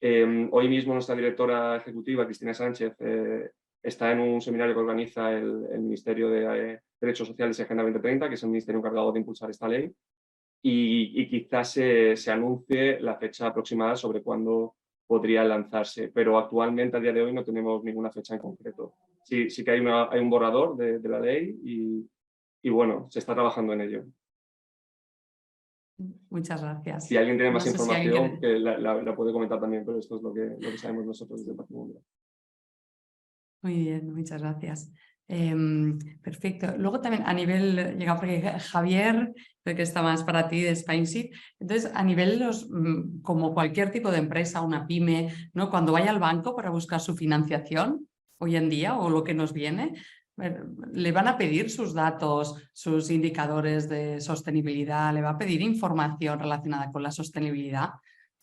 Hoy mismo nuestra directora ejecutiva, Cristina Sánchez, está en un seminario que organiza el Ministerio de Derechos Sociales y Agenda 2030, que es el ministerio encargado de impulsar esta ley, y quizás se anuncie la fecha aproximada sobre cuándo podría lanzarse, pero actualmente a día de hoy no tenemos ninguna fecha en concreto. Sí que hay un borrador de la ley y bueno, se está trabajando en ello. Muchas gracias. Si alguien tiene No más sé si información, alguien... que la puede comentar también, pero esto es lo que sabemos nosotros desde el Partido Mundial. Muy bien, muchas gracias. Perfecto. Luego también a nivel, llega porque Javier, creo que está más para ti de SpineSeed. Entonces, a nivel como cualquier tipo de empresa, una pyme, ¿no? Cuando vaya al banco para buscar su financiación hoy en día o lo que nos viene, le van a pedir sus datos, sus indicadores de sostenibilidad, le va a pedir información relacionada con la sostenibilidad,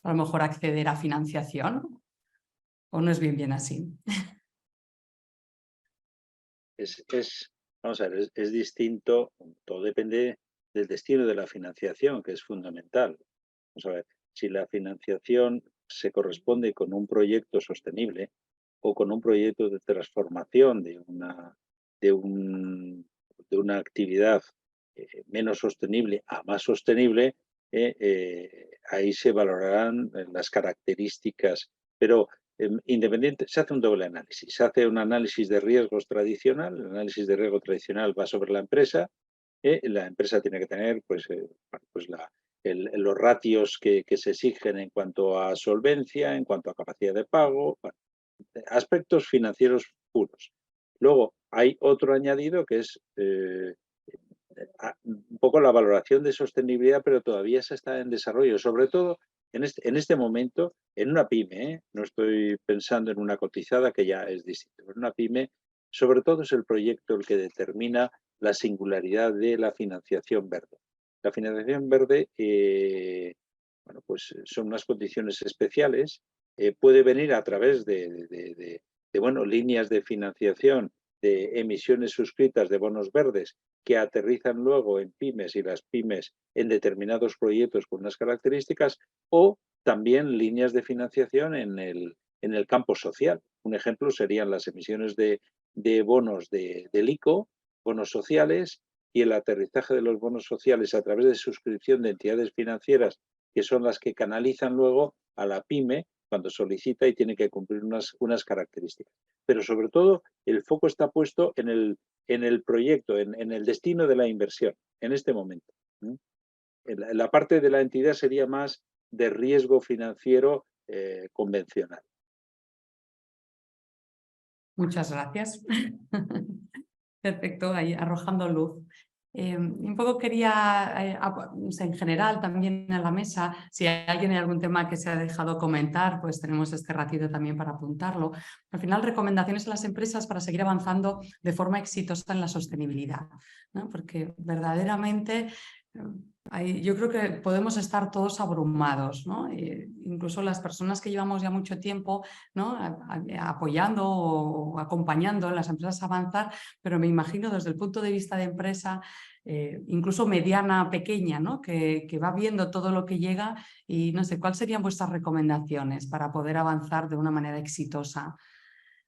a lo mejor acceder a financiación, o no es bien así. Vamos a ver, es distinto, todo depende del destino de la financiación, que es fundamental. Vamos a ver, si la financiación se corresponde con un proyecto sostenible o con un proyecto de transformación de una actividad menos sostenible a más sostenible, ahí se valorarán las características, pero independiente, se hace un doble análisis. Se hace un análisis de riesgos tradicional. El análisis de riesgo tradicional va sobre la empresa. La empresa tiene que tener pues los ratios que se exigen en cuanto a solvencia, en cuanto a capacidad de pago, aspectos financieros puros. Luego hay otro añadido que es un poco la valoración de sostenibilidad, pero todavía se está en desarrollo, sobre todo en este momento, en una pyme, no estoy pensando en una cotizada que ya es distinto, en una pyme, sobre todo es el proyecto el que determina la singularidad de la financiación verde. La financiación verde, bueno, pues son unas condiciones especiales, puede venir a través de líneas de financiación, de emisiones suscritas de bonos verdes que aterrizan luego en pymes y las pymes en determinados proyectos con unas características, o también líneas de financiación en el campo social. Un ejemplo serían las emisiones de bonos del ICO, bonos sociales, y el aterrizaje de los bonos sociales a través de suscripción de entidades financieras, que son las que canalizan luego a la pyme cuando solicita y tiene que cumplir unas características. Pero sobre todo el foco está puesto en el proyecto, en el destino de la inversión, en este momento. La parte de la entidad sería más de riesgo financiero convencional. Muchas gracias. Perfecto, ahí arrojando luz. Un poco quería, en general también a la mesa, si alguien hay algún tema que se ha dejado comentar, pues tenemos este ratito también para apuntarlo. Al final, recomendaciones a las empresas para seguir avanzando de forma exitosa en la sostenibilidad, ¿no? Porque verdaderamente yo creo que podemos estar todos abrumados, ¿no? Incluso las personas que llevamos ya mucho tiempo, ¿no? Apoyando o acompañando a las empresas a avanzar, pero me imagino desde el punto de vista de empresa, incluso mediana, pequeña, ¿no? Que va viendo todo lo que llega y no sé, ¿cuáles serían vuestras recomendaciones para poder avanzar de una manera exitosa?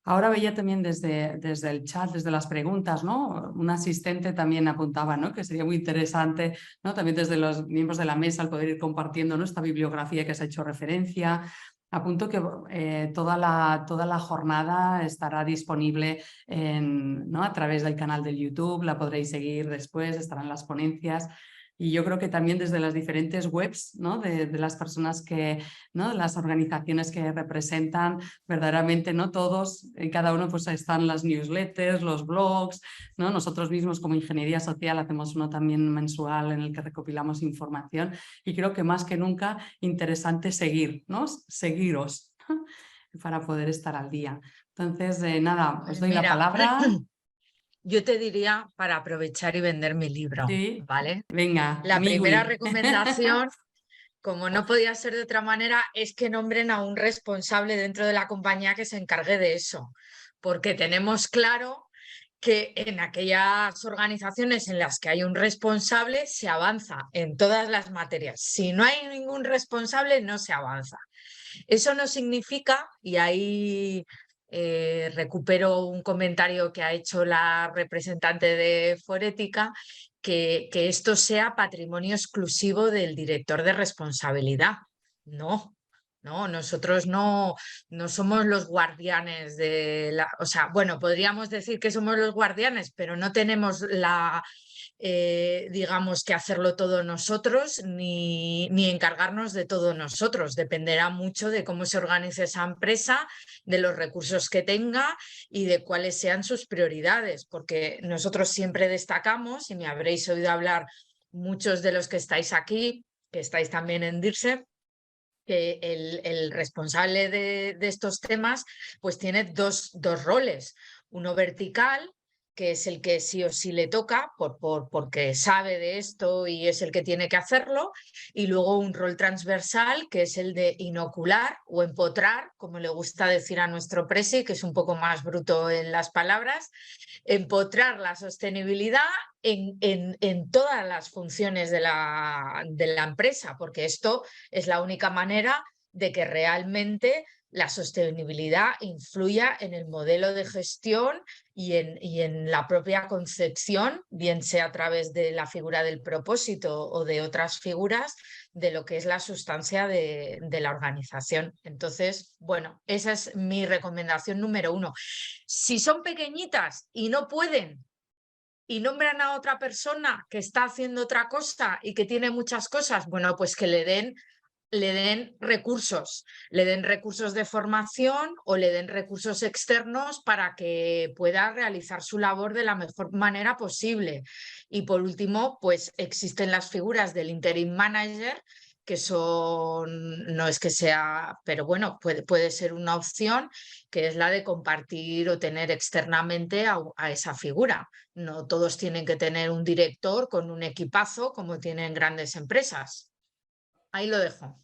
Ahora veía también desde el chat, desde las preguntas, ¿no? Un asistente también apuntaba, ¿no? Que sería muy interesante, ¿no? También desde los miembros de la mesa el poder ir compartiendo, ¿no? Esta bibliografía que se ha hecho referencia. Apunto que toda la jornada estará disponible ¿no? A través del canal de YouTube, la podréis seguir después, estarán las ponencias. Y yo creo que también desde las diferentes webs, ¿no? de las personas que, ¿no? las organizaciones que representan, verdaderamente no todos, en cada uno pues están las newsletters, los blogs, ¿no? Nosotros mismos como Ingeniería Social hacemos uno también mensual en el que recopilamos información y creo que más que nunca interesante seguir, ¿no? Seguiros para poder estar al día. Entonces, nada, os doy la Mira, palabra. yo te diría para aprovechar y vender mi libro, Sí, ¿vale? venga, La primera Miwi. recomendación, como no podía ser de otra manera, es que nombren a un responsable dentro de la compañía que se encargue de eso, porque tenemos claro que en aquellas organizaciones en las que hay un responsable se avanza en todas las materias. Si no hay ningún responsable, no se avanza. Eso no significa, y ahí recupero un comentario que ha hecho la representante de Forética, que esto sea patrimonio exclusivo del director de responsabilidad. No, no, nosotros no somos los guardianes de la... O sea, bueno, podríamos decir que somos los guardianes, pero no tenemos la... digamos que hacerlo todo nosotros ni encargarnos de todo nosotros. Dependerá mucho de cómo se organice esa empresa, de los recursos que tenga y de cuáles sean sus prioridades, porque nosotros siempre destacamos, y me habréis oído hablar muchos de los que estáis aquí, que estáis también en DIRSE, que el responsable de estos temas pues tiene dos roles, uno vertical, que es el que sí o sí le toca porque sabe de esto y es el que tiene que hacerlo, y luego un rol transversal, que es el de inocular o empotrar, como le gusta decir a nuestro presi, que es un poco más bruto en las palabras, empotrar la sostenibilidad en todas las funciones de la empresa, porque esto es la única manera de que realmente la sostenibilidad influya en el modelo de gestión y en la propia concepción, bien sea a través de la figura del propósito o de otras figuras, de lo que es la sustancia de la organización. Entonces, bueno, esa es mi recomendación número 1. Si son pequeñitas y no pueden y nombran a otra persona que está haciendo otra cosa y que tiene muchas cosas, bueno, pues que le den recursos de formación o le den recursos externos para que pueda realizar su labor de la mejor manera posible. Y por último, pues existen las figuras del interim manager, que son, no es que sea, pero bueno, puede ser una opción, que es la de compartir o tener externamente a esa figura. No todos tienen que tener un director con un equipazo como tienen grandes empresas. Ahí lo dejo.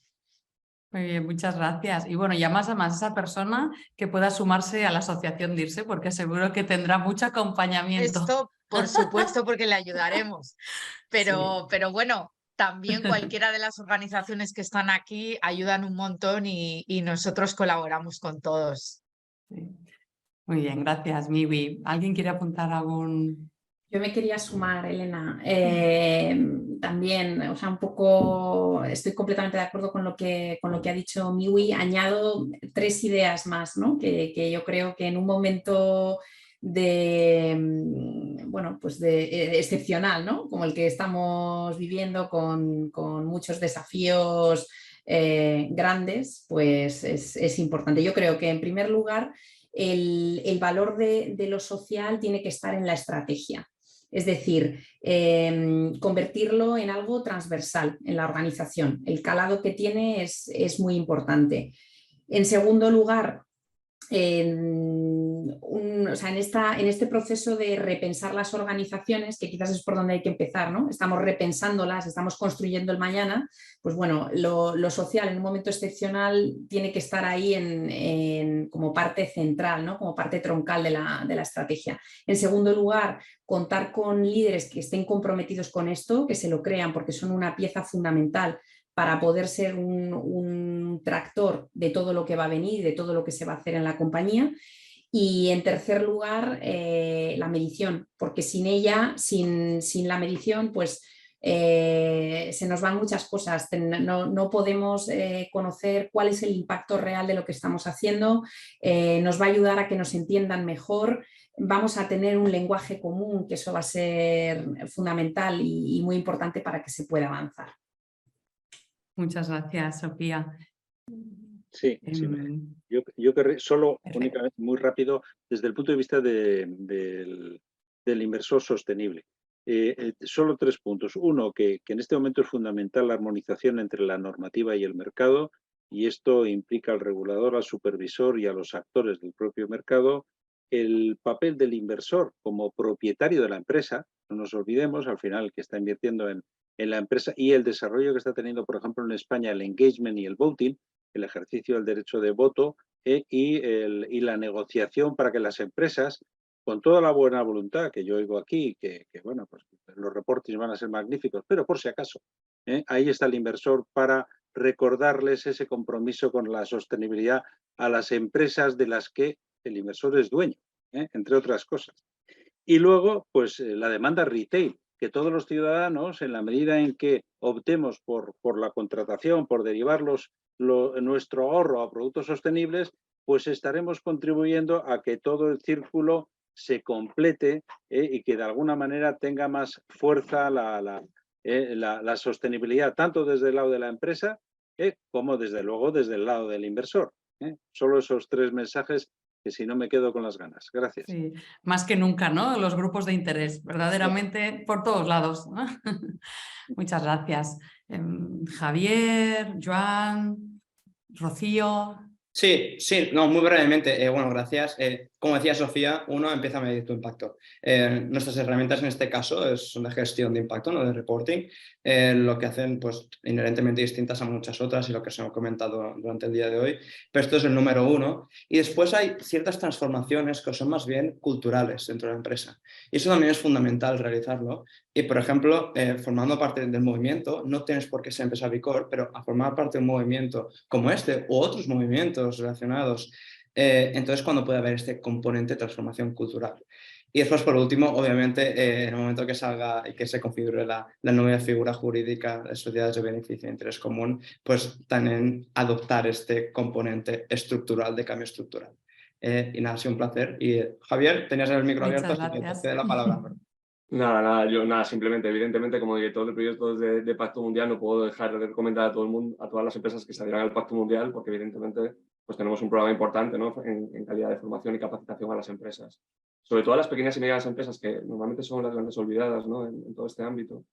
Muy bien, muchas gracias. Y bueno, llamas a más a esa persona que pueda sumarse a la asociación DIRSE, porque seguro que tendrá mucho acompañamiento. Esto, por supuesto, porque le ayudaremos. Pero bueno, también cualquiera de las organizaciones que están aquí ayudan un montón y nosotros colaboramos con todos. Sí. Muy bien, gracias, Miwi. ¿Alguien quiere apuntar algún...? Yo me quería sumar, Elena, también, o sea, un poco, estoy completamente de acuerdo con lo que ha dicho Miwi. Añado 3 ideas más, ¿no? que yo creo que en un momento bueno, pues de excepcional, ¿no? Como el que estamos viviendo con muchos desafíos grandes, pues es importante. Yo creo que en primer lugar el valor de lo social tiene que estar en la estrategia. Es decir, convertirlo en algo transversal en la organización. El calado que tiene es muy importante. En segundo lugar, en este proceso de repensar las organizaciones, que quizás es por donde hay que empezar, ¿no? Estamos repensándolas, estamos construyendo el mañana, pues bueno, lo social en un momento excepcional tiene que estar ahí como parte central, ¿no? Como parte troncal de la estrategia. En segundo lugar, contar con líderes que estén comprometidos con esto, que se lo crean, porque son una pieza fundamental para poder ser un tractor de todo lo que va a venir, de todo lo que se va a hacer en la compañía. Y en tercer lugar, la medición, porque sin ella, sin la medición, pues se nos van muchas cosas, no podemos conocer cuál es el impacto real de lo que estamos haciendo, nos va a ayudar a que nos entiendan mejor, vamos a tener un lenguaje común, que eso va a ser fundamental y muy importante para que se pueda avanzar. Muchas gracias, Sofía. Sí, yo querré solo, Perfecto. únicamente, muy rápido, desde el punto de vista del inversor sostenible. Solo 3 puntos. Uno, que en este momento es fundamental la armonización entre la normativa y el mercado, y esto implica al regulador, al supervisor y a los actores del propio mercado. El papel del inversor como propietario de la empresa, no nos olvidemos, al final el que está invirtiendo en la empresa, y el desarrollo que está teniendo, por ejemplo, en España, el engagement y el voting, el ejercicio del derecho de voto y la negociación para que las empresas, con toda la buena voluntad que yo oigo aquí, que bueno, pues los reportes van a ser magníficos, pero por si acaso, ahí está el inversor para recordarles ese compromiso con la sostenibilidad a las empresas de las que el inversor es dueño, entre otras cosas. Y luego, pues la demanda retail, que todos los ciudadanos, en la medida en que optemos por la contratación, por derivar nuestro ahorro a productos sostenibles, pues estaremos contribuyendo a que todo el círculo se complete y que de alguna manera tenga más fuerza la sostenibilidad, tanto desde el lado de la empresa como desde luego desde el lado del inversor. Solo esos 3 mensajes, que si no me quedo con las ganas. Gracias. Sí, más que nunca, ¿no? Los grupos de interés, verdaderamente por todos lados, ¿no? Muchas gracias. Javier, Joan, Rocío. Sí, no, muy brevemente. Bueno, gracias. Como decía Sofía, uno empieza a medir tu impacto. Nuestras herramientas en este caso son de gestión de impacto, no de reporting, lo que hacen pues inherentemente distintas a muchas otras y lo que se ha comentado durante el día de hoy, pero esto es el número 1. Y después hay ciertas transformaciones que son más bien culturales dentro de la empresa. Y eso también es fundamental realizarlo. Y, por ejemplo, formando parte del movimiento, no tienes por qué ser empresa B Corp, pero a formar parte de un movimiento como este u otros movimientos relacionados, entonces cuando puede haber este componente de transformación cultural. Y después, por último, obviamente, en el momento que salga y que se configure la nueva figura jurídica de sociedades de beneficio e interés común, pues también adoptar este componente estructural de cambio estructural. Y nada, ha sido un placer. Y Javier, tenías el micro abierto, así que te cedo la palabra. Nada, simplemente, evidentemente, como director de proyectos de Pacto Mundial, no puedo dejar de recomendar a todo el mundo, a todas las empresas que se adhieran al Pacto Mundial, porque evidentemente pues tenemos un programa importante, ¿no? en calidad de formación y capacitación a las empresas. Sobre todo a las pequeñas y medianas empresas, que normalmente son las grandes olvidadas, ¿no? en todo este ámbito.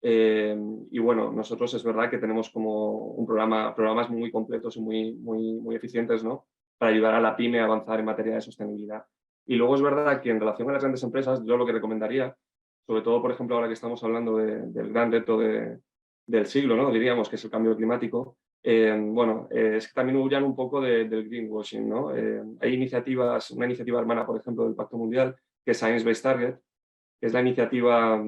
Y bueno, nosotros es verdad que tenemos como un programas muy completos y muy eficientes, ¿no? Para ayudar a la pyme a avanzar en materia de sostenibilidad. Y luego es verdad que en relación a las grandes empresas, yo lo que recomendaría, sobre todo, por ejemplo, ahora que estamos hablando del gran reto del siglo, ¿no? Diríamos, que es el cambio climático, es que también huyan un poco del greenwashing, ¿no? Hay iniciativas, una iniciativa hermana, por ejemplo, del Pacto Mundial, que es Science Based Target, que es la iniciativa,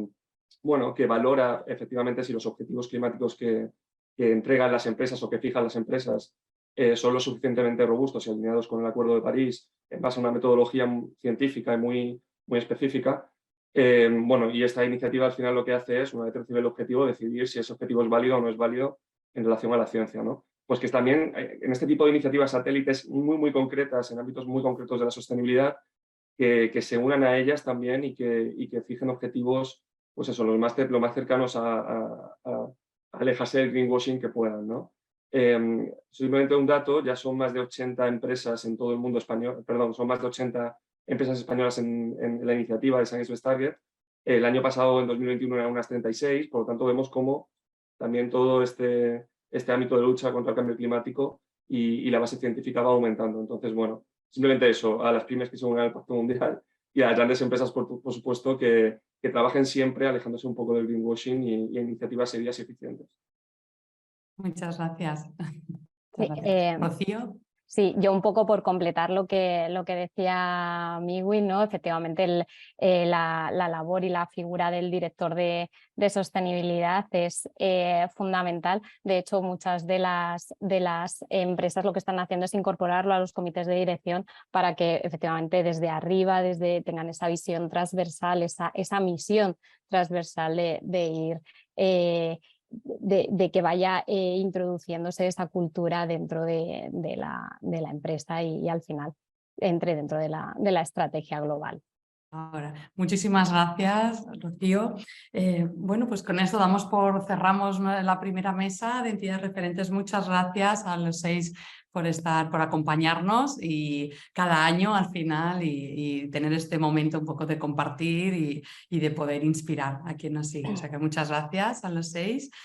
que valora efectivamente si los objetivos climáticos que entregan las empresas o que fijan las empresas son lo suficientemente robustos y alineados con el Acuerdo de París en base a una metodología científica y muy específica. Y esta iniciativa al final lo que hace es, una vez recibe el objetivo, decidir si ese objetivo es válido o no es válido en relación a la ciencia, ¿no? Pues que también en este tipo de iniciativas satélites muy concretas, en ámbitos muy concretos de la sostenibilidad, que se unan a ellas también y que fijen objetivos, pues eso, lo más cercanos a alejarse del greenwashing que puedan, ¿no? Simplemente un dato, ya son más de 80 empresas en todo el mundo español, perdón, son más de 80 empresas españolas en la iniciativa de Science Based Target. El año pasado, en 2021, eran unas 36, por lo tanto vemos cómo también todo este ámbito de lucha contra el cambio climático y la base científica va aumentando. Entonces, bueno, simplemente eso, a las pymes que se unan al Pacto Mundial y a las grandes empresas, por supuesto, que trabajen siempre alejándose un poco del greenwashing y iniciativas serias y eficientes. Muchas gracias. Sí, Rocío. Sí, yo un poco por completar lo que decía Migui, ¿no? Efectivamente la labor y la figura del director de sostenibilidad es fundamental. De hecho, muchas de las empresas lo que están haciendo es incorporarlo a los comités de dirección para que efectivamente desde arriba tengan esa visión transversal, esa misión transversal de ir... de que vaya introduciéndose esa cultura dentro de la empresa y al final entre dentro de la estrategia global. Ahora, muchísimas gracias, Rocío. Bueno, pues con esto cerramos la primera mesa de entidades referentes. Muchas gracias a los 6 por acompañarnos y cada año al final y tener este momento un poco de compartir y de poder inspirar a quien nos sigue. O sea que muchas gracias a los 6.